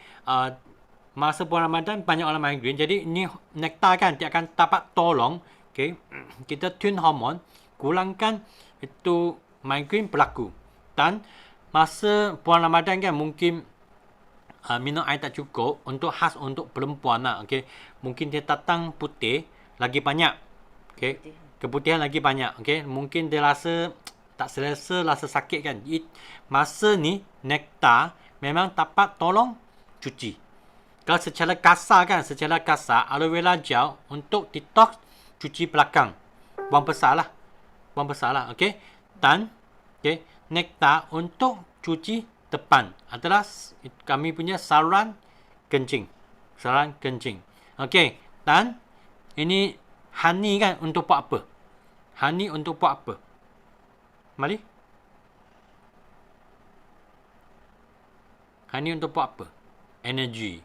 masa bulan Ramadan, banyak orang migraine. Jadi, ni nektar kan, dia akan dapat tolong. Okay. Kita tune hormon. Kurangkan itu migraine berlaku. Dan masa bulan Ramadan kan mungkin minum air tak cukup, untuk khas untuk perempuan lah. Okay. Mungkin dia tatang putih lagi banyak. Okay. Keputihan lagi banyak. Okay. Mungkin dia rasa tak selesa, rasa sakit kan. Masa ni nektar memang dapat tolong cuci. Kalau secara kasar aloe vera gel untuk detox cuci belakang. Buang besar lah. Okay. Dan okay, nektar untuk cuci depan adalah kami punya saluran kencing. Okay. Dan ini honey kan untuk buat apa? Mari. Honey untuk buat apa? Energy.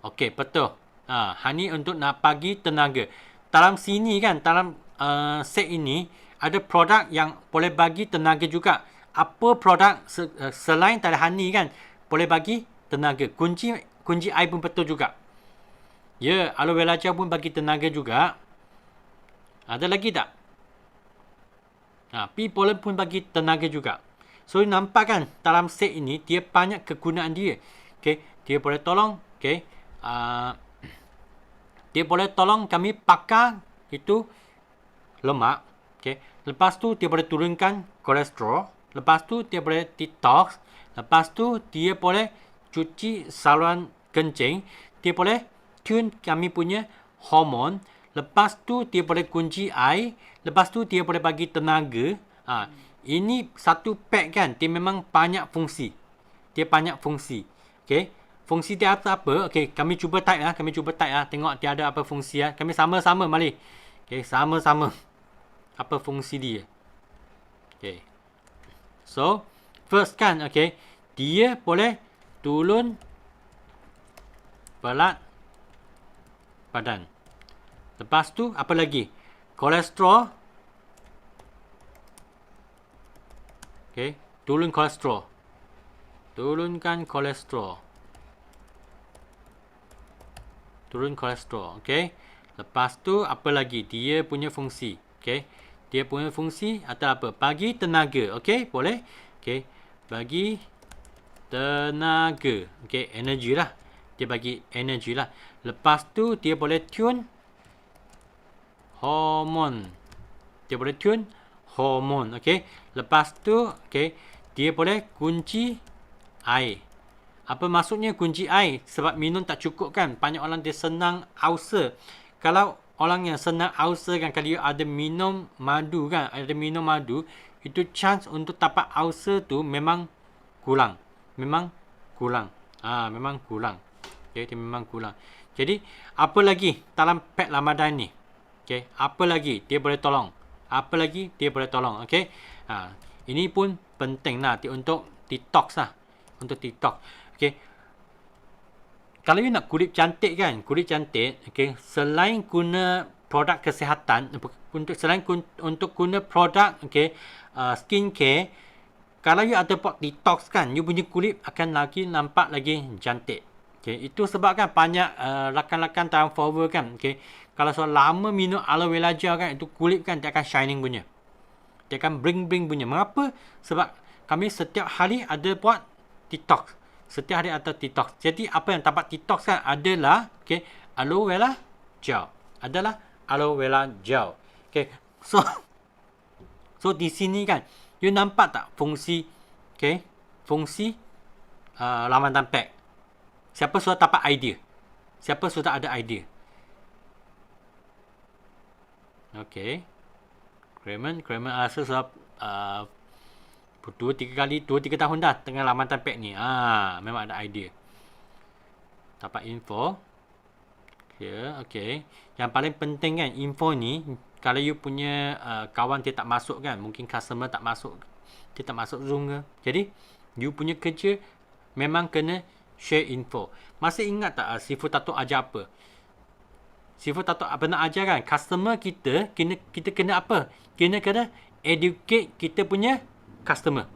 Okay, betul. Honey untuk nak bagi tenaga. Dalam sini kan, dalam set ini, ada produk yang boleh bagi tenaga juga. Apa produk selain dari honey kan, boleh bagi tenaga. Kunci air pun betul juga. Ya, aloe vera gel pun bagi tenaga juga. Ada lagi tak? Pea pollen pun bagi tenaga juga. So, nampak kan, dalam set ini, dia banyak kegunaan dia. Okay, dia boleh tolong. Okay, dia boleh tolong kami pakar itu lemak. Okay. Lepas tu dia boleh turunkan kolesterol. Lepas tu dia boleh detox. Lepas tu dia boleh cuci saluran kencing. Dia boleh tune kami punya hormon. Lepas tu dia boleh kunci air. Lepas tu dia boleh bagi tenaga. Ini satu pack kan. Dia memang banyak fungsi. Okay. Fungsi dia apa? Okay, kami cuba type lah. Tengok dia ada apa fungsi lah. Kami sama-sama mari. Okay, sama-sama. Apa fungsi dia? Okay. So, first kan, okay, dia boleh turun berat badan. Lepas tu, apa lagi? Kolesterol. Okay, turunkan kolesterol. Turun kolesterol, okay. Lepas tu, apa lagi? Dia punya fungsi. Okay. Dia punya fungsi atau apa? Bagi tenaga. Okay. Boleh. Okay. Bagi tenaga. Okay. Energy lah. Dia bagi energy lah. Lepas tu, dia boleh tune hormon. Okay. Lepas tu, okay, dia boleh kunci air. Apa maksudnya kunci air? Sebab minum tak cukup kan. Banyak orang dia senang ulcer. Kalau orang yang senang ulcer kan, kalau ada minum madu kan, itu chance untuk dapat ulcer tu memang kurang. Memang kurang. Okay, dia memang kurang. Jadi, apa lagi dalam pack Ramadan ni? Okay, apa lagi dia boleh tolong? Okay. Ini pun penting lah untuk detox lah. Okay. Kalau you nak kulit cantik kan, okay, selain guna produk kesihatan, untuk guna produk, okay, skincare, kalau you ada buat detox kan, you punya kulit akan lagi nampak lagi cantik. Okay, itu sebab kan banyak rakan-rakan dalam follower kan, okay, kalau lama minum aloe vera gel kan, itu kulit kan dia akan shining punya. Dia akan bling-bling punya. Mengapa? Sebab kami setiap hari ada buat detox. Jadi apa yang dapat detox kan adalah, okay, aloe vera gel. Okay. So di sini kan, you nampak tak fungsi, okay, fungsi Ramadan pack. Siapa sudah dapat idea? Siapa sudah ada idea? Okay. Kremen rasa sudah 2-3 tahun dah tengah laman pack ni. Memang ada idea. Dapat info. Okay. Yang paling penting kan, info ni, kalau you punya kawan dia tak masuk kan, mungkin customer tak masuk, dia tak masuk Zoom ke. Jadi, you punya kerja memang kena share info. Masih ingat tak Sifu Tato ajar apa? Sifu Tato pernah ajar kan, customer kita kena apa? Kena educate kita punya customer.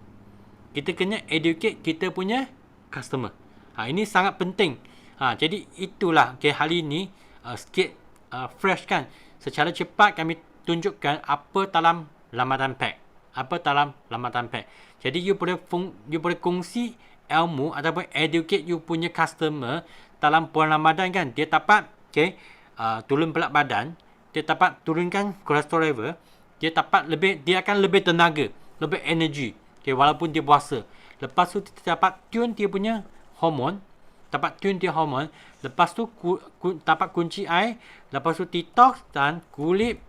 Kita kena educate kita punya customer. Ini sangat penting. Jadi itulah hari ini sikit fresh kan. Secara cepat kami tunjukkan apa dalam lamaran pack. Jadi you boleh kongsi ilmu ataupun educate you punya customer dalam bulan Ramadan kan. Dia dapat turun berat badan, dia dapat turunkan kolesterol level, dia akan lebih tenaga, lebih energi. Walaupun dia puasa. Lepas tu dia dapat tune dia punya hormon. Lepas tu dapat kunci air. Lepas tu detox dan kulit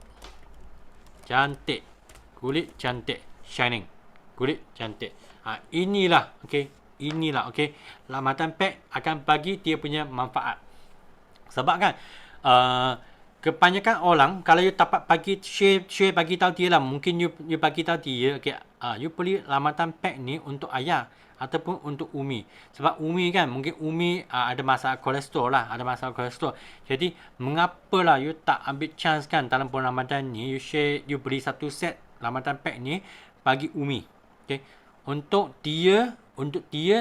cantik. Shining. Kulit cantik. Inilah. Ramadan pack akan bagi dia punya manfaat. Sebab kan kebanyakan orang, kalau you dapat share bagi tahu dia lah, mungkin you bagi tahu dia, you beli Ramadan pack ni untuk ayah ataupun untuk Umi. Sebab Umi kan, mungkin Umi ada masalah kolesterol lah, Jadi mengapalah you tak ambil chance kan dalam bulan Ramadan ni, you beli satu set Ramadan pack ni bagi Umi. Untuk dia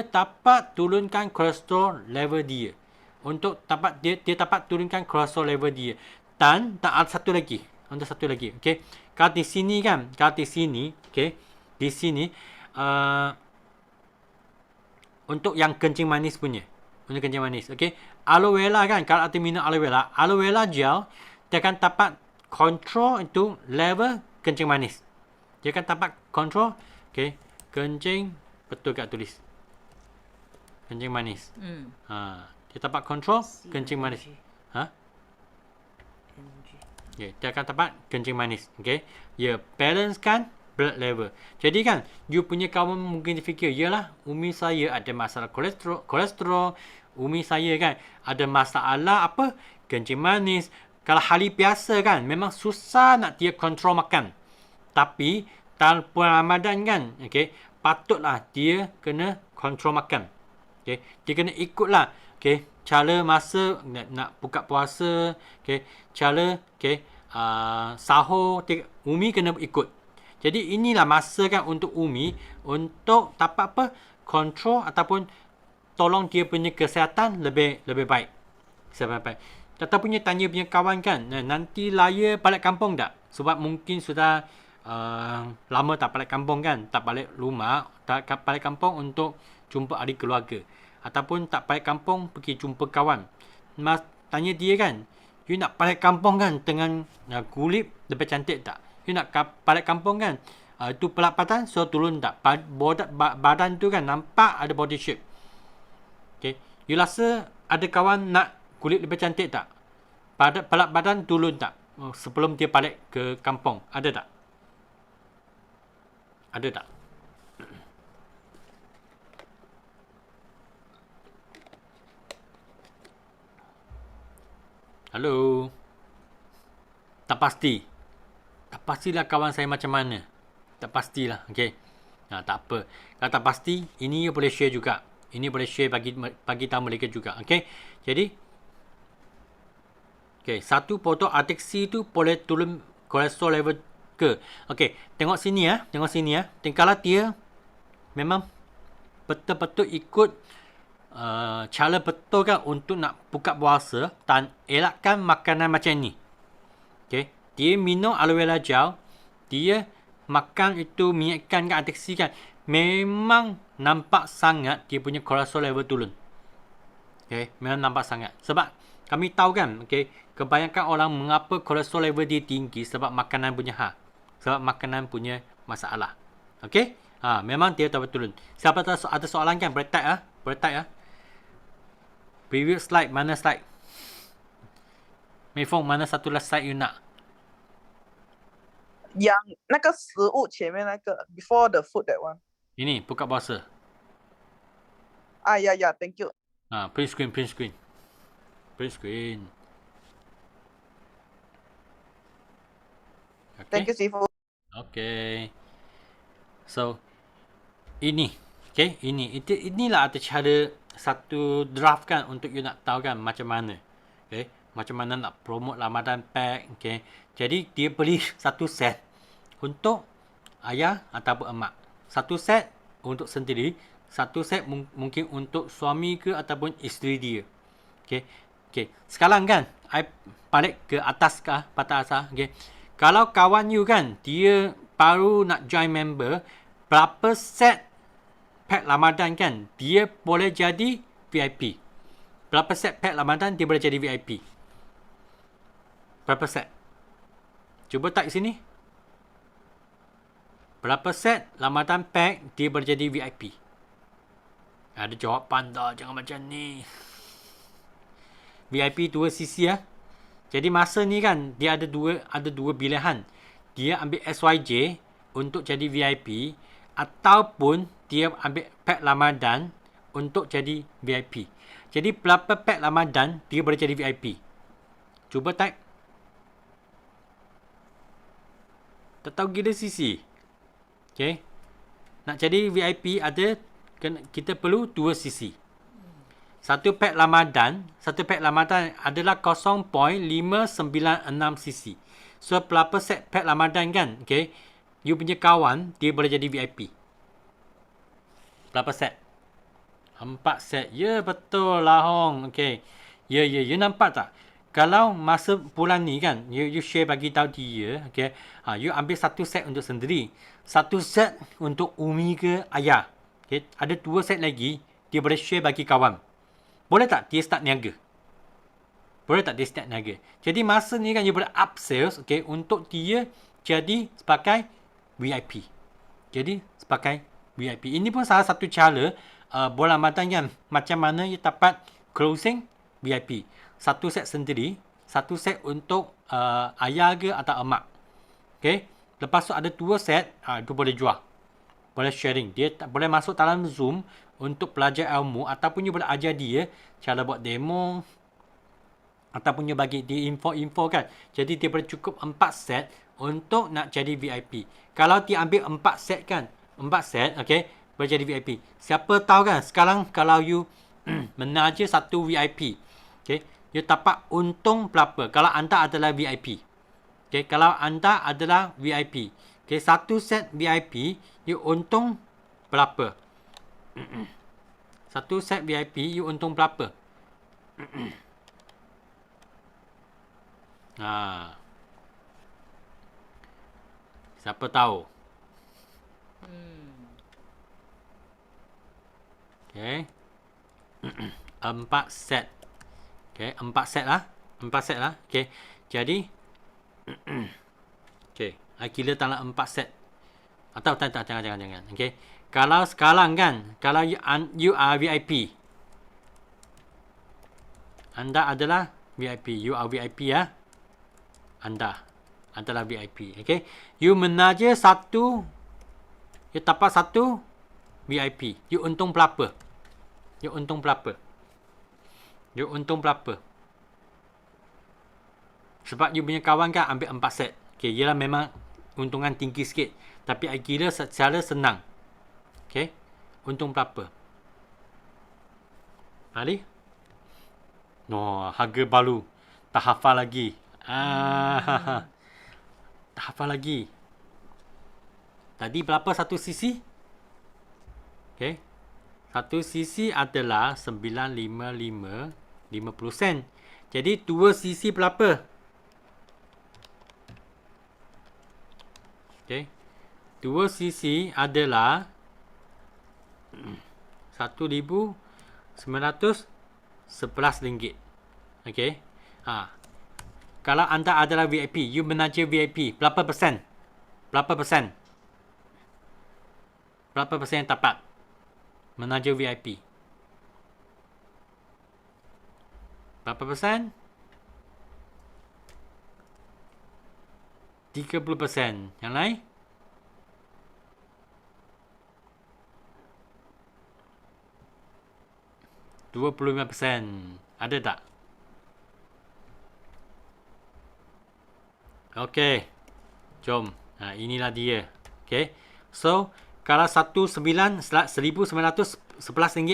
dapat turunkan kolesterol level dia. Untuk dapat dia dapat turunkan kolesterol level dia. Dan tak ada satu lagi. Kalau di sini kan, di sini untuk yang kencing manis punya. Aloe vera kan, kalau ada minum aloe vera gel, dia akan dapat control itu level kencing manis. Dia akan dapat control, kencing, betul tak tulis? Kencing manis. Dia dapat control kencing manis. Dia akan dapat kencing manis. Balance kan blood level. Jadi kan, you punya kawan mungkin dia fikir, yalah, Umi saya ada masalah kolesterol. Umi saya kan ada masalah apa? Kencing manis. Kalau hari biasa kan, memang susah nak dia kontrol makan. Tapi dalam bulan Ramadan kan, patutlah dia kena kontrol makan. Dia kena ikutlah. Cara masa nak buka puasa, cara sahur, Umi kena ikut. Jadi inilah masa kan untuk Umi untuk dapat apa? Kontrol ataupun tolong dia punya kesihatan lebih baik. Tetap punya tanya punya kawan kan, nanti raya balik kampung tak? Sebab mungkin sudah lama tak balik kampung kan, tak balik rumah, tak balik kampung untuk jumpa ahli keluarga. Ataupun tak balik kampung pergi jumpa kawan. Mas tanya dia kan, you nak balik kampung kan dengan kulit lebih cantik tak? You nak balik kampung kan, itu pelapatan so turun tak? Badan tu kan nampak ada body shape. You rasa ada kawan nak kulit lebih cantik tak? Berat badan turun tak? Sebelum dia balik ke kampung. Ada tak? Ada tak? Halo? Tak pasti. Tak pastilah kawan saya macam mana. Tak pastilah. Tak apa. Kalau tak pasti, ini you boleh share juga. Ini boleh share bagi tahu mereka juga. Jadi, satu botol Artexi tu boleh turun kolesterol level ke? Tengok sini ya. Kalau dia memang betul-betul ikut cara betul kan untuk nak buka puasa dan elakkan makanan macam ni. Dia minum aloe vera gel, dia makan itu minyak ikan kan, Artexi kan, memang nampak sangat dia punya kolesterol level turun. Memang nampak sangat. Sebab kami tahu kan, kebanyakan orang mengapa kolesterol level dia tinggi sebab makanan punya sebab makanan punya masalah. Memang dia dapat turun. Siapa tahu ada soalan kan, boleh type Previous slide, mana slide? Mifong, mana satu last slide you nak? yang那个食物前面那个 before the food that one. Ini buka browser. Ya, thank you. Print screen. Print screen. Okay. Thank you, Sifu. Okay. So, ini. Okay, inilah ada cara satu draft kan untuk you nak tahu kan macam mana. Okay, macam mana nak promote Ramadan pack. Okay, jadi dia beli satu set untuk ayah ataupun emak. Satu set untuk sendiri. Satu set mungkin untuk suami ke ataupun isteri dia. Okay. Sekarang kan, I balik ke atas ke patah asal. Okay. Kalau kawan you kan, dia baru nak join member, berapa set pack Ramadan kan, dia boleh jadi VIP. Berapa set pack Ramadan, dia boleh jadi VIP. Berapa set? Cuba type sini. Berapa set Ramadan pack, dia boleh jadi VIP. Ada jawapan dah, jangan macam ni. VIP 2 sisi ya. Jadi masa ni kan dia ada dua pilihan. Dia ambil SYJ untuk jadi VIP ataupun dia ambil pack Ramadan untuk jadi VIP. Jadi berapa pack Ramadan dia boleh jadi VIP? Cuba type. Tak tahu gila sisi. Okay. Nak jadi VIP ada kita perlu 2 sisi. Satu pack Ramadan adalah 0.596 cc. So, berapa set pack Ramadan kan? Okay. You punya kawan, dia boleh jadi VIP. Berapa set? 4 set. Ya, betul lah, Hong. Okay. Ya. You nampak tak? Kalau masa bulan ni kan, you share bagi tahu dia. Okay. You ambil satu set untuk sendiri. Satu set untuk umi ke ayah. Okay. Ada 2 set lagi, dia boleh share bagi kawan. Boleh tak dia start niaga? Jadi masa ni kan you boleh up sales, okay, untuk dia jadi sebagai VIP. Ini pun salah satu cara bulan Ramadan kan, macam mana you dapat closing VIP. Satu set sendiri, satu set untuk ayah ke atau emak. Okay. Lepas tu ada 2 set, itu boleh jual. Boleh sharing. Dia boleh masuk dalam Zoom untuk belajar ilmu ataupun you boleh ajar dia cara buat demo ataupun you bagi dia info-info kan. Jadi dia boleh cukup 4 set untuk nak jadi VIP. Kalau dia ambil 4 set kan, 4 set, okay, boleh jadi VIP. Siapa tahu kan sekarang kalau you menaja satu VIP, okay, you dapat untung berapa kalau anda adalah VIP. Okay, kalau anda adalah VIP, okay, satu set VIP you untung berapa? Satu set VIP you untung berapa? Siapa tahu? Okay. 4 set. Okay, 4 set lah. Okay. Jadi okay, kira dalam 4 set. Atau jangan. Okay. Kalau sekarang kan, kalau you are VIP. Anda adalah VIP. You are VIP ya. Anda adalah VIP. Okay. You menaja satu, you dapat satu VIP. You untung berapa? Sebab you punya kawan kan ambil 4 set. Okay, ialah memang untungan tinggi sikit. Tapi I kira secara senang. Okay. Untung berapa? Ali? No, harga baru. Tak hafal lagi. Tak hafal lagi. Tadi berapa satu sisi? Okay. Satu sisi adalah 955 50 sen. Jadi 2 sisi berapa? Okay. 2 sisi adalah RM1,911. Okay. Kalau anda adalah VIP, you menaja VIP, berapa persen? Berapa persen yang dapat menaja VIP? Berapa persen? 3%. 30%. Yang lain? %25. Ada tak? Okey. Jom. Inilah dia. Okey. So, kalau RM1,911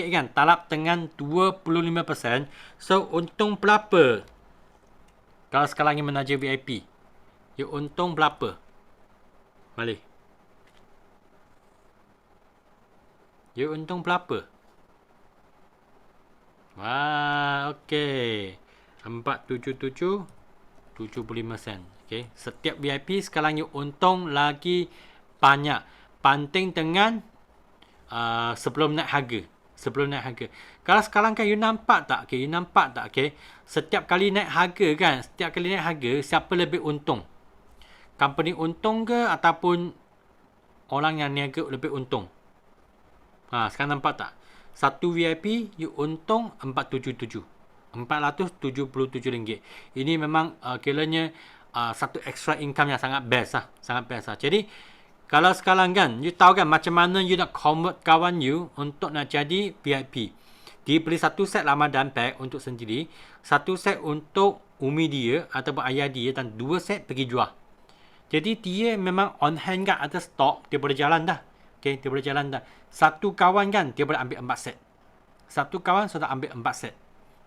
kan, talab dengan 25%. So, untung berapa? Kalau sekarang ingin menaja VIP. You untung berapa? Balik. You untung berapa? Wah, okey. 477 75 sen. Okey, setiap VIP sekarang you untung lagi banyak. Banding dengan sebelum naik harga. Sebelum naik harga. Kalau sekarang kan you nampak tak? Okay, you nampak tak? Okay, setiap kali naik harga kan, setiap kali naik harga, siapa lebih untung? Company untung ke ataupun orang yang niaga lebih untung? Sekarang nampak tak? Satu VIP you untung 477. RM477. Ini memang kiranya satu extra income yang sangat best lah. Sangat best lah. Jadi, kalau sekarang kan, you tahu kan macam mana you nak convert kawan you untuk nak jadi VIP. Dia beli satu set Ramadan pack untuk sendiri, satu set untuk umi dia ataupun ayah dia dan dua set pergi jual. Jadi, dia memang on hand kan ada stok, dia boleh jalan dah. Okay, dia boleh jalan dah. Satu kawan kan, dia boleh ambil 4 set. Satu kawan sudah ambil 4 set.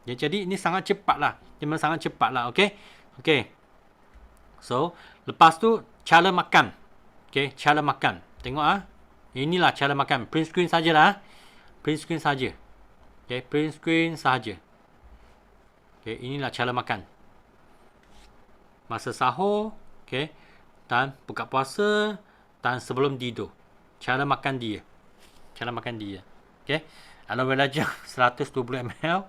Ya, jadi ini sangat cepat lah. Dia memang sangat cepat lah. Okay. Okay. So, lepas tu, cara makan. Okay, cara makan. Tengok inilah cara makan. Print screen sajalah. Print screen saja. Okay, print screen saja. Okay, inilah cara makan. Masa sahur. Okay. Dan buka puasa. Dan sebelum tidur. Cara makan dia. Cara makan dia. Okay. Aloe vera gel 120 ml.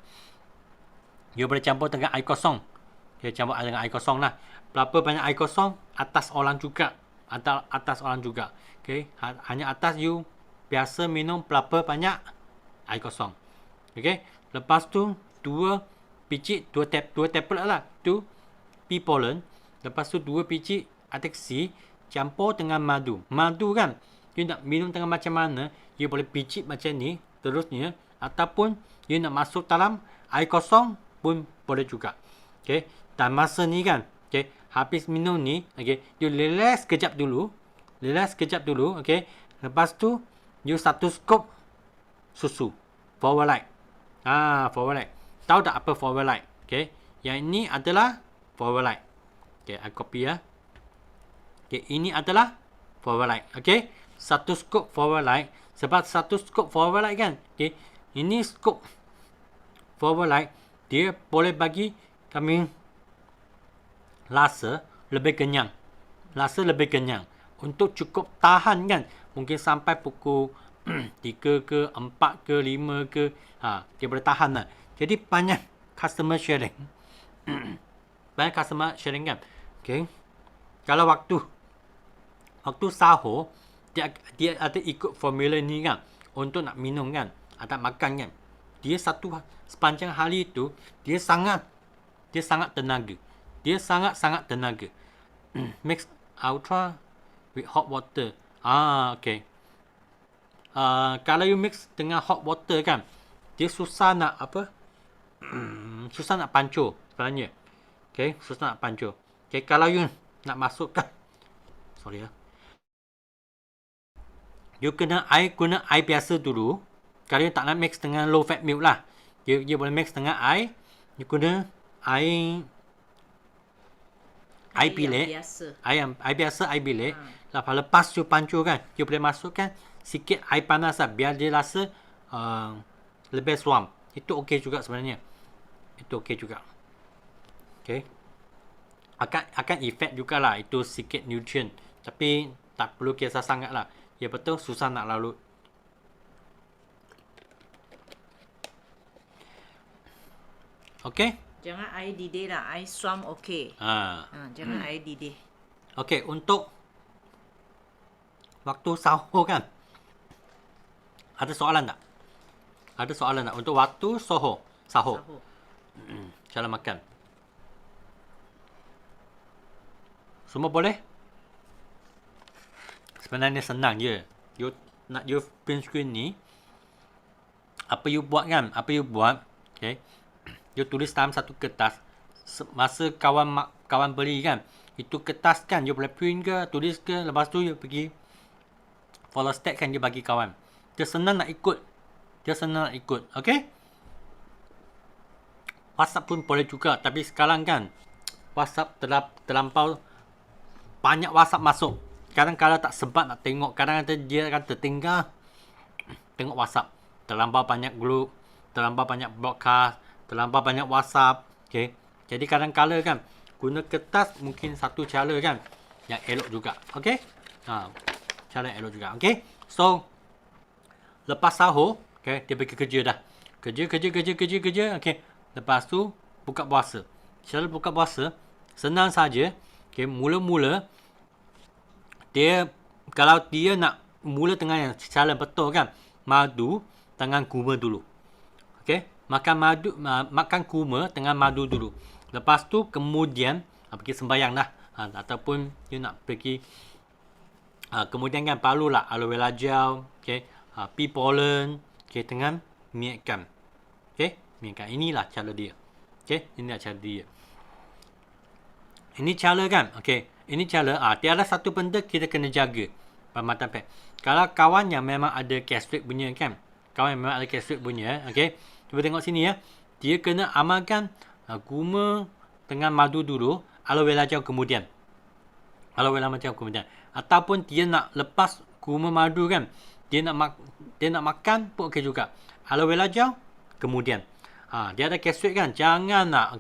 You boleh campur dengan air kosong. Okay, campur dengan air kosong lah. Berapa banyak air kosong? Atas orang juga. Atas orang juga. Okay. Hanya atas you biasa minum berapa banyak air kosong. Okay. Lepas tu, 2 tablet lah. 2 pea pollen. Lepas tu, 2 biji Atexi campur dengan madu. Madu kan, you nak minum dengan macam mana, you boleh picit macam ni, terusnya. Ataupun, you nak masuk dalam air kosong pun boleh juga. Okay. Dan masa ni kan, okay, habis minum ni, okay, you relax kejap dulu. Relax kejap dulu, okay. Lepas tu, you satu scoop susu. Forward light. Forward light. Tahu tak apa forward light? Okay. Yang ini adalah forward light. Okay, I copy ya. Okay, ini adalah forward light. Okay. Satu scoop forward light. Sebab satu scoop forward light kan, okay, ini scoop forward light, dia boleh bagi kami rasa lebih kenyang. Rasa lebih kenyang. Untuk cukup tahan kan. Mungkin sampai pukul 3 ke, 4 ke, 5 ke. Dia boleh tahan lah. Jadi banyak customer sharing. Banyak customer sharing kan. Okay. Kalau waktu sahur, dia ada ikut formula ni kan. Untuk nak minum kan. Atau makan kan. Dia sepanjang hari itu, dia sangat tenaga. Dia sangat tenaga. Mix ultra with hot water. Okay. Kalau you mix dengan hot water kan, dia susah nak susah nak pancur sebenarnya. Okay, susah nak pancur. Okay, kalau you nak masukkan, sorry ya. You guna air biasa dulu. Kalau you tak nak mix dengan low fat milk lah. You boleh mix dengan air. You guna air bilik. Air biasa, air bilik. Lepas you pancur kan, you boleh masukkan sikit air panas lah. Biar dia rasa lebih suam. Itu okey juga sebenarnya. Itu okey juga. Okay. Akan efek jugalah. Itu sikit nutrient. Tapi tak perlu kisah sangat lah. Ya betul, susah nak lalut. Okey. Jangan air didih lah. Air suam okey. Jangan air didih. Okey, untuk waktu sahur kan. Ada soalan tak? Ada soalan tak? Untuk waktu sahur. Cara makan. Semua boleh? Sebenarnya senang je. You nak you print screen ni, apa you buat kan? Apa you buat? Okay. You tulis dalam satu kertas. Masa kawan beli kan, itu kertas kan you boleh print ke, tulis ke, lepas tu you pergi follow step kan you bagi kawan. Dia senang nak ikut. Okay? WhatsApp pun boleh juga, tapi sekarang kan WhatsApp terlampau banyak WhatsApp masuk. Kadang-kadang tak sempat nak tengok, kadang-kadang dia akan tertinggal tengok WhatsApp. Terlampau banyak grup, terlampau banyak broadcast, terlampau banyak WhatsApp. Okay. Jadi kadang-kadang kan guna kertas mungkin satu cara kan yang elok juga. Okay. Cara yang elok juga. Okay. So lepas sahur, okay, dia pergi kerja dah. Kerja. Okay. Lepas tu buka puasa. Cara buka puasa senang saja. Okay. Mula-mula dia, kalau dia nak mula dengan yang cara betul kan, madu dengan kurma dulu. Okay. Makan kurma dengan madu dulu. Lepas tu kemudian pergi sembahyang lah. Ataupun dia nak pergi kemudian kan perlulah aloe vera gel, okay, pea pollen, okay, dengan minyak ikan. Okay, minyak ikan. Inilah cara dia. Okay, inilah cara dia. Ini cara kan. Okay, ini cara. Tiada satu benda kita kena jaga perkhidmatan pet. Kalau kawan yang memang ada gastric punya kan, okay, cuba tengok sini ya. Dia kena amalkan kurma dengan madu dulu, aloe vera gel kemudian. Ataupun dia nak lepas kurma madu kan, dia nak makan pun okey juga. Aloe vera gel kemudian. Dia ada gastric kan, jangan nak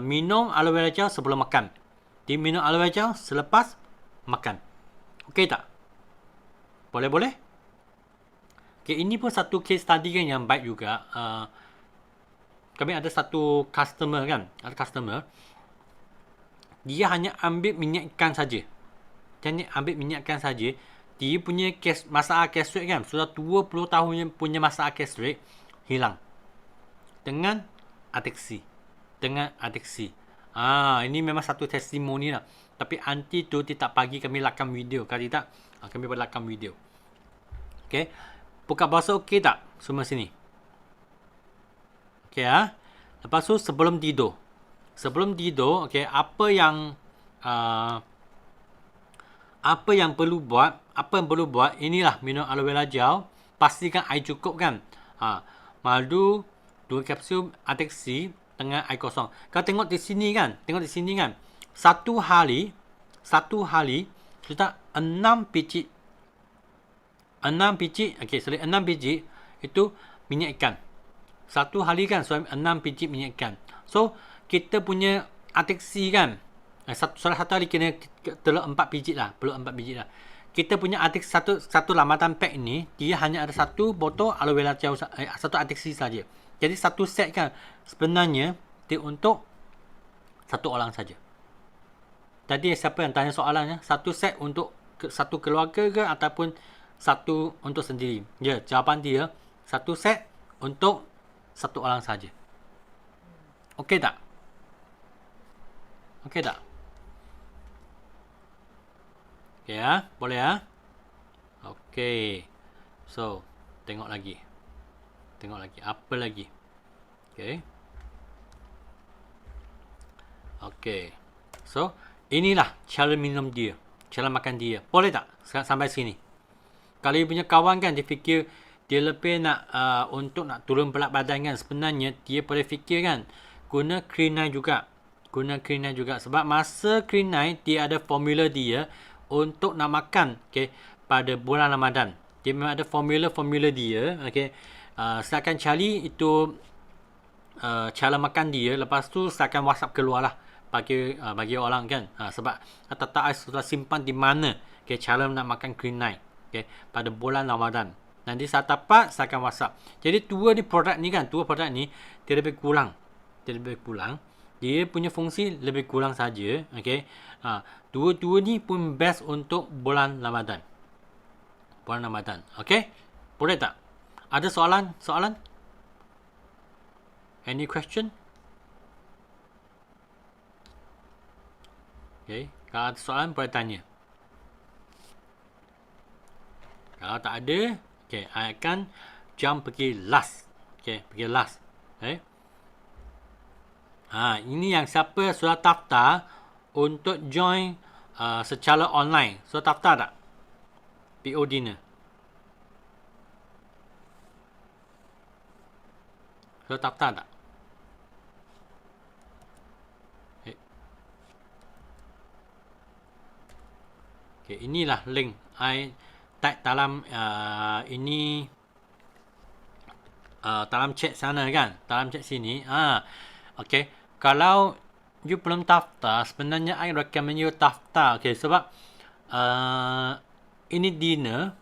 minum aloe vera gel sebelum makan. Dia minum aloe vera gel selepas makan. Okey tak? Boleh? Okay, ini pun satu case study kan yang baik juga. Kami ada satu customer kan. Dia hanya ambil minyak ikan saja. Dia punya masalah gastric kan. Sudah 20 tahun punya masalah gastric hilang. Dengan ateksi. Ini memang satu testimoni lah. Tapi anti tu dia tak bagi kami lakam video. Kalau tidak, kami boleh lakam video. Okay. Buka puasa okey tak? Semua sini. Okey ya. Lepas tu sebelum tidur, okey, apa yang perlu buat? Inilah minum aloe vera gel, pastikan air cukup kan. Madu 2 kapsul ateksi dengan air kosong. Kau tengok di sini kan, satu hari sudah 6 biji. 6 biji itu minyak ikan. Satu hari kan 6 biji minyak ikan. So kita punya ateksi kan, salah satu hari kena telur 4 biji lah. Kita punya ateksi satu lambatan pack ni, dia hanya ada satu botol aloe vera gel, satu ateksi saja. Jadi satu set kan sebenarnya dia untuk satu orang saja. Tadi siapa yang tanya soalannya, satu set untuk satu keluarga ke ataupun satu untuk sendiri? Ya, jawapan dia satu set untuk satu orang saja. Okey tak? Okey ya, boleh ya? Okey. So, tengok lagi. Apa lagi? Okey. So, inilah cara minum dia, cara makan dia. Boleh tak? Sampai sini. Kalau you punya kawan kan, dia fikir dia lebih nak untuk nak turun berat badan kan, sebenarnya dia boleh fikir kan guna quinine juga. Sebab masa quinine dia ada formula dia untuk nak makan, okey, pada bulan Ramadan. Dia memang ada formula dia, okey. Silakan cari itu cara makan dia. Lepas tu silakan WhatsApp keluar lah bagi orang kan. Sebab tak sudah simpan di mana, okey, cara nak makan quinine, okey, pada bulan Ramadan. Nanti saat dapat silakan WhatsApp. Jadi dua produk ni dia lebih kurang. Dia punya fungsi lebih kurang saja, okey. Dua ni pun best untuk bulan Ramadan. Okey? Boleh tak? Ada soalan? Any question? Okey, kalau ada soalan boleh tanya. Kalau tak ada, okay, I akan jump pergi last. Okay, pergi last. Okay. Ini yang siapa sudah daftar untuk join secara online. Sudah daftar tak? PO dinner. Sudah daftar tak? Okay, inilah link I tag dalam ini dalam chat sana kan, dalam chat sini. Okay, kalau you belum daftar, sebenarnya I recommend you daftar. Okay, sebab ini dinner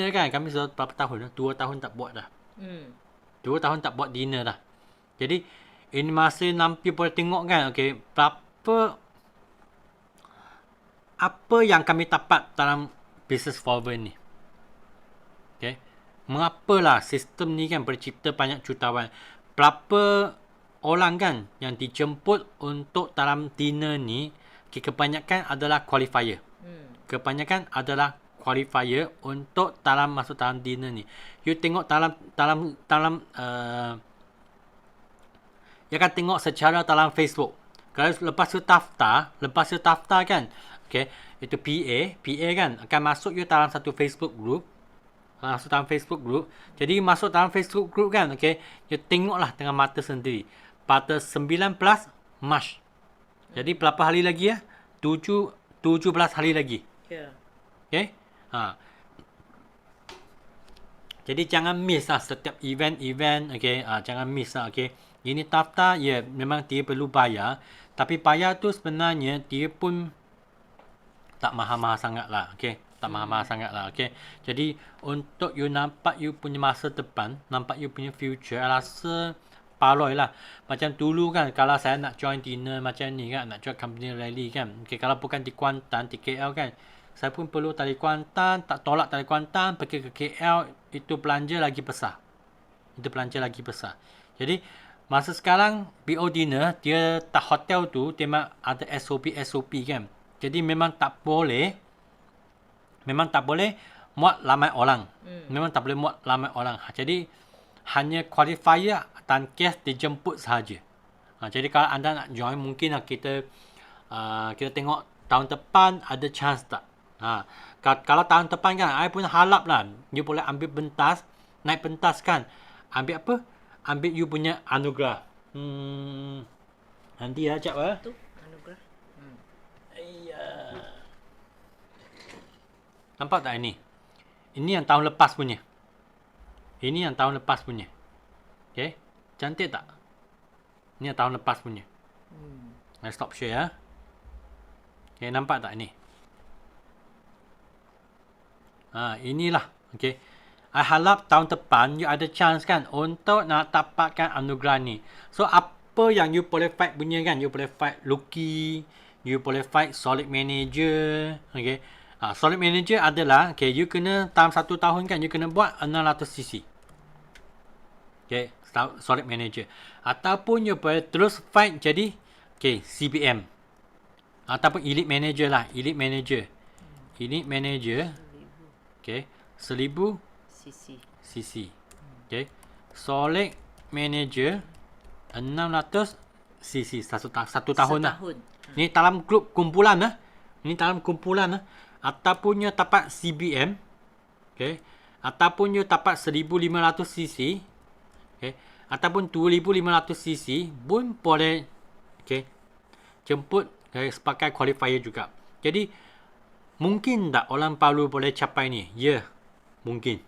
kan, kami sudah berapa tahun dah? 2 tahun tak buat dah. 2 tahun tak buat dinner dah. Jadi ini masih nampi boleh tengok kan, okay, apa yang kami dapat dalam business forward ni. Okay. Mengapalah sistem ni kan bercipta banyak jutawan. Berapa orang kan yang dijemput untuk dalam dinner ni, okay, kebanyakan adalah qualifier. Kebanyakan adalah qualifier untuk masuk dalam dinner ni. You tengok dalam you akan tengok secara dalam Facebook. Kalau lepas you daftar kan, okay, itu PA kan akan masuk you dalam satu Facebook group. Masuk dalam Facebook group. Jadi masuk dalam Facebook group kan, okay, you tengoklah dengan mata sendiri. Pada 19 Mac. Jadi berapa hari lagi ya? 17 hari lagi. Ya. Okay. Jadi jangan miss lah setiap event, okay. Jangan miss lah, okay. Ini daftar, ya, memang dia perlu bayar. Tapi bayar tu sebenarnya dia pun tak mahal-mahal sangat lah, okay. Tak mahal-mahal sangat lah, okay. Jadi untuk you nampak you punya masa depan, nampak you punya future, I rasa paloi lah. Macam dulu kan, kalau saya nak join dinner macam ni kan, nak join company rally kan, okay, kalau bukan di Kuantan, di KL kan, saya pun perlu tali Kuantan, tak tolak tali Kuantan, pergi ke KL, itu belanja lagi besar. Jadi masa sekarang BO dinner, dia tak hotel tu, dia memang ada SOP kan. Jadi memang tak boleh muat ramai orang. Jadi hanya qualifier dan guest dijemput sahaja. Jadi kalau anda nak join, mungkin kita tengok tahun depan ada chance tak. Kalau tahun depan kan, I pun harap lah you boleh ambil pentas, naik pentas kan. Ambil apa? Ambil you punya anugerah. Nanti ya, cak lah. Tu anugerah. Nampak tak ini? Ini yang tahun lepas punya. Okay. Cantik tak? Ini yang tahun lepas punya. I stop share ya. Okay, nampak tak ini? Inilah. Okay. I harap tahun depan you ada chance kan untuk nak dapatkan anugerah ni. So apa yang you boleh fight punya kan? You boleh fight Lucky, you boleh fight Solid Manager. Okay. Solid Manager adalah, okay, you kena dalam 1 tahun kan, you kena buat 600cc. Okay, Solid Manager. Ataupun you boleh terus fight jadi, okay, CBM. Ataupun Elite Manager lah. Elite Manager. Okay, 1000 cc. Okay, Solid Manager 600 cc satu tahun lah. Ni dalam grup kumpulan lah. Ataupun you dapat CBM, okay, ataupun you dapat 1500cc, okay, ataupun 2500cc pun boleh, okay, jemput sebagai qualifier juga. Jadi mungkin tak orang Palu boleh capai ni? Ya, mungkin.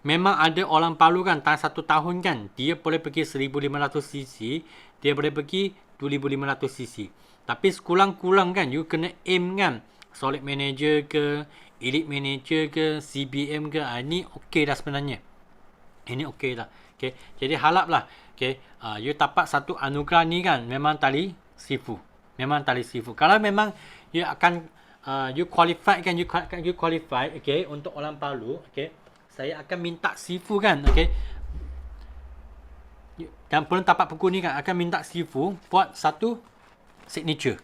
Memang ada orang Palu kan, dalam 1 tahun kan, dia boleh pergi 1500cc, dia boleh pergi 2500cc. Tapi sekurang-kurang kan, you kena aim kan, Solid Manager ke, Elite Manager ke, CBM ke, ini okey dah sebenarnya. Ini okey dah. Okay. Jadi haraplah, okay, you dapat satu anugerah ni kan, memang tali sifu. Kalau memang you akan you qualify kan, you qualify, okay, untuk orang Palu, okay, saya akan minta sifu kan, okay. Dan belum dapat buku ni kan, akan minta sifu buat satu signature.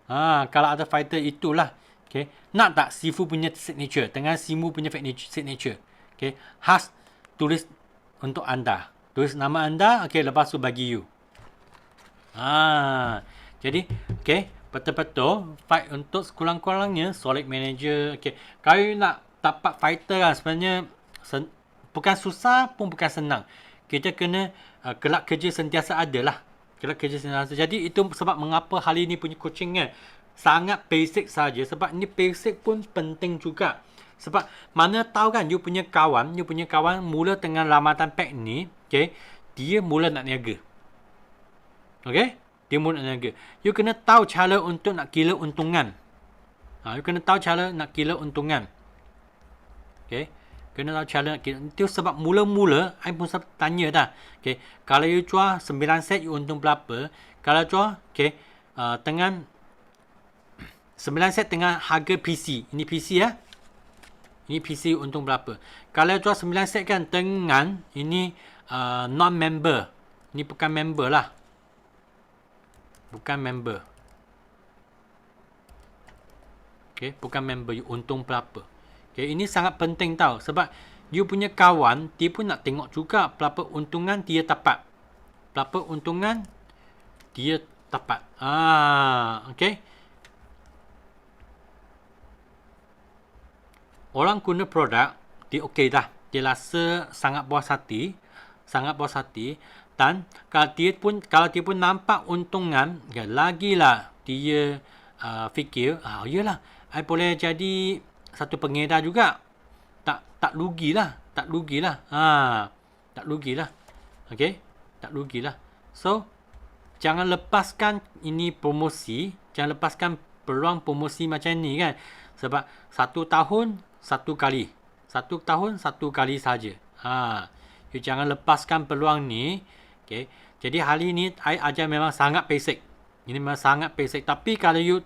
Kalau ada fighter itulah, Okay. Nak tak Sifu punya signature dengan Simu punya signature? Okay. Has tulis untuk anda. Tulis nama anda. Okay. Lepas tu bagi you. Jadi, okay. Betul-betul fight untuk sekurang-kurangnya solid manager. Okay. Kalau you nak dapat fighter kan sebenarnya bukan susah pun bukan senang. Kita kena kelak kerja sentiasa ada lah. Kelak kerja sentiasa. Jadi itu sebab mengapa hal ini punya coaching kan sangat basic saja. Sebab ni basic pun penting juga. Sebab mana tahu kan you punya kawan mula dengan Ramadan pack ni, okay, dia mula nak niaga. Okay? Dia mula nak niaga. You kena tahu cara untuk nak kira untungan. You kena tahu cara nak kira untungan. Okay? Kena tahu cara nak kira. Itu sebab mula-mula, I pun tanya dah. Okay? Kalau you jual 9 set, you untung berapa? Kalau jual, okay, dengan 9 set dengan harga PC. Ini PC ya. Ini PC untung berapa? Kalau jual 9 set kan dengan ini non-member. Ini bukan member lah. Bukan member. Okay, bukan member. You untung berapa? Okay, ini sangat penting tau. Sebab you punya kawan, dia pun nak tengok juga berapa untungan dia dapat. Berapa untungan dia dapat. Okay. Orang guna produk, dia okey dah. Dia rasa sangat puas hati. Sangat puas hati. Dan kalau dia pun nampak untungan, ya, lagilah dia fikir, yelah, I boleh jadi satu pengedar juga. Tak rugilah. Tak rugilah. Tak rugilah. Okay? Tak rugilah. So, jangan lepaskan ini promosi. Jangan lepaskan peluang promosi macam ni kan. Sebab 1 tahun, 1 kali. 1 tahun, 1 kali saja. You jangan lepaskan peluang ni. Okay. Jadi hari ni I ajar memang sangat basic. Ini memang sangat basic. Tapi kalau you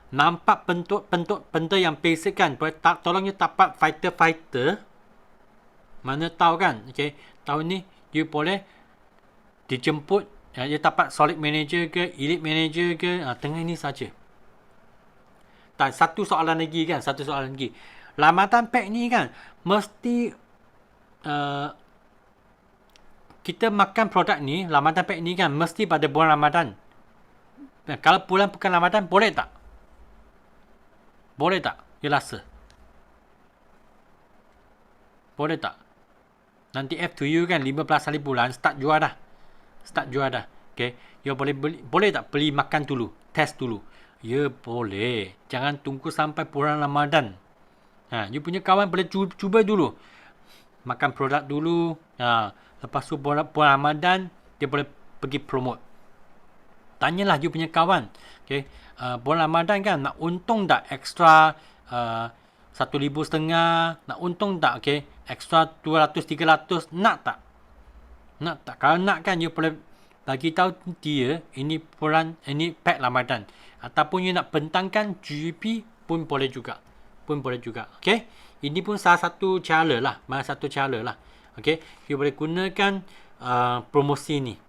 nampak bentuk yang basic kan, tolong you dapat fighter. Mana tahu kan. Okay. Tahun ni you boleh dijemput. You dapat solid manager ke, elite manager ke. Tengah ini saja. Tak, satu soalan lagi kan. Ramadan pack ni kan, mesti kita makan produk ni, Ramadan pack ni kan, mesti pada bulan Ramadan. Kalau bulan bukan Ramadan, boleh tak? Boleh tak? You rasa? Boleh tak? Nanti F to you kan, 15 hari bulan, start jual dah. Okay. You boleh tak beli makan dulu? Test dulu. Ya, boleh. Jangan tunggu sampai bulan Ramadan. You punya kawan boleh cuba dulu. Makan produk dulu. Lepas tu bulan Ramadan, dia boleh pergi promote. Tanyalah you punya kawan. Okay. Bulan Ramadan kan, nak untung tak extra 1,500? Nak untung tak? Okay. Extra 200-300? Nak tak? Kalau nak kan, you boleh bagi tahu dia, ini pack Ramadan. Ataupun you nak bentangkan GP pun boleh juga. Okay. Ini pun salah satu cara lah. Okay. You boleh gunakan promosi ni.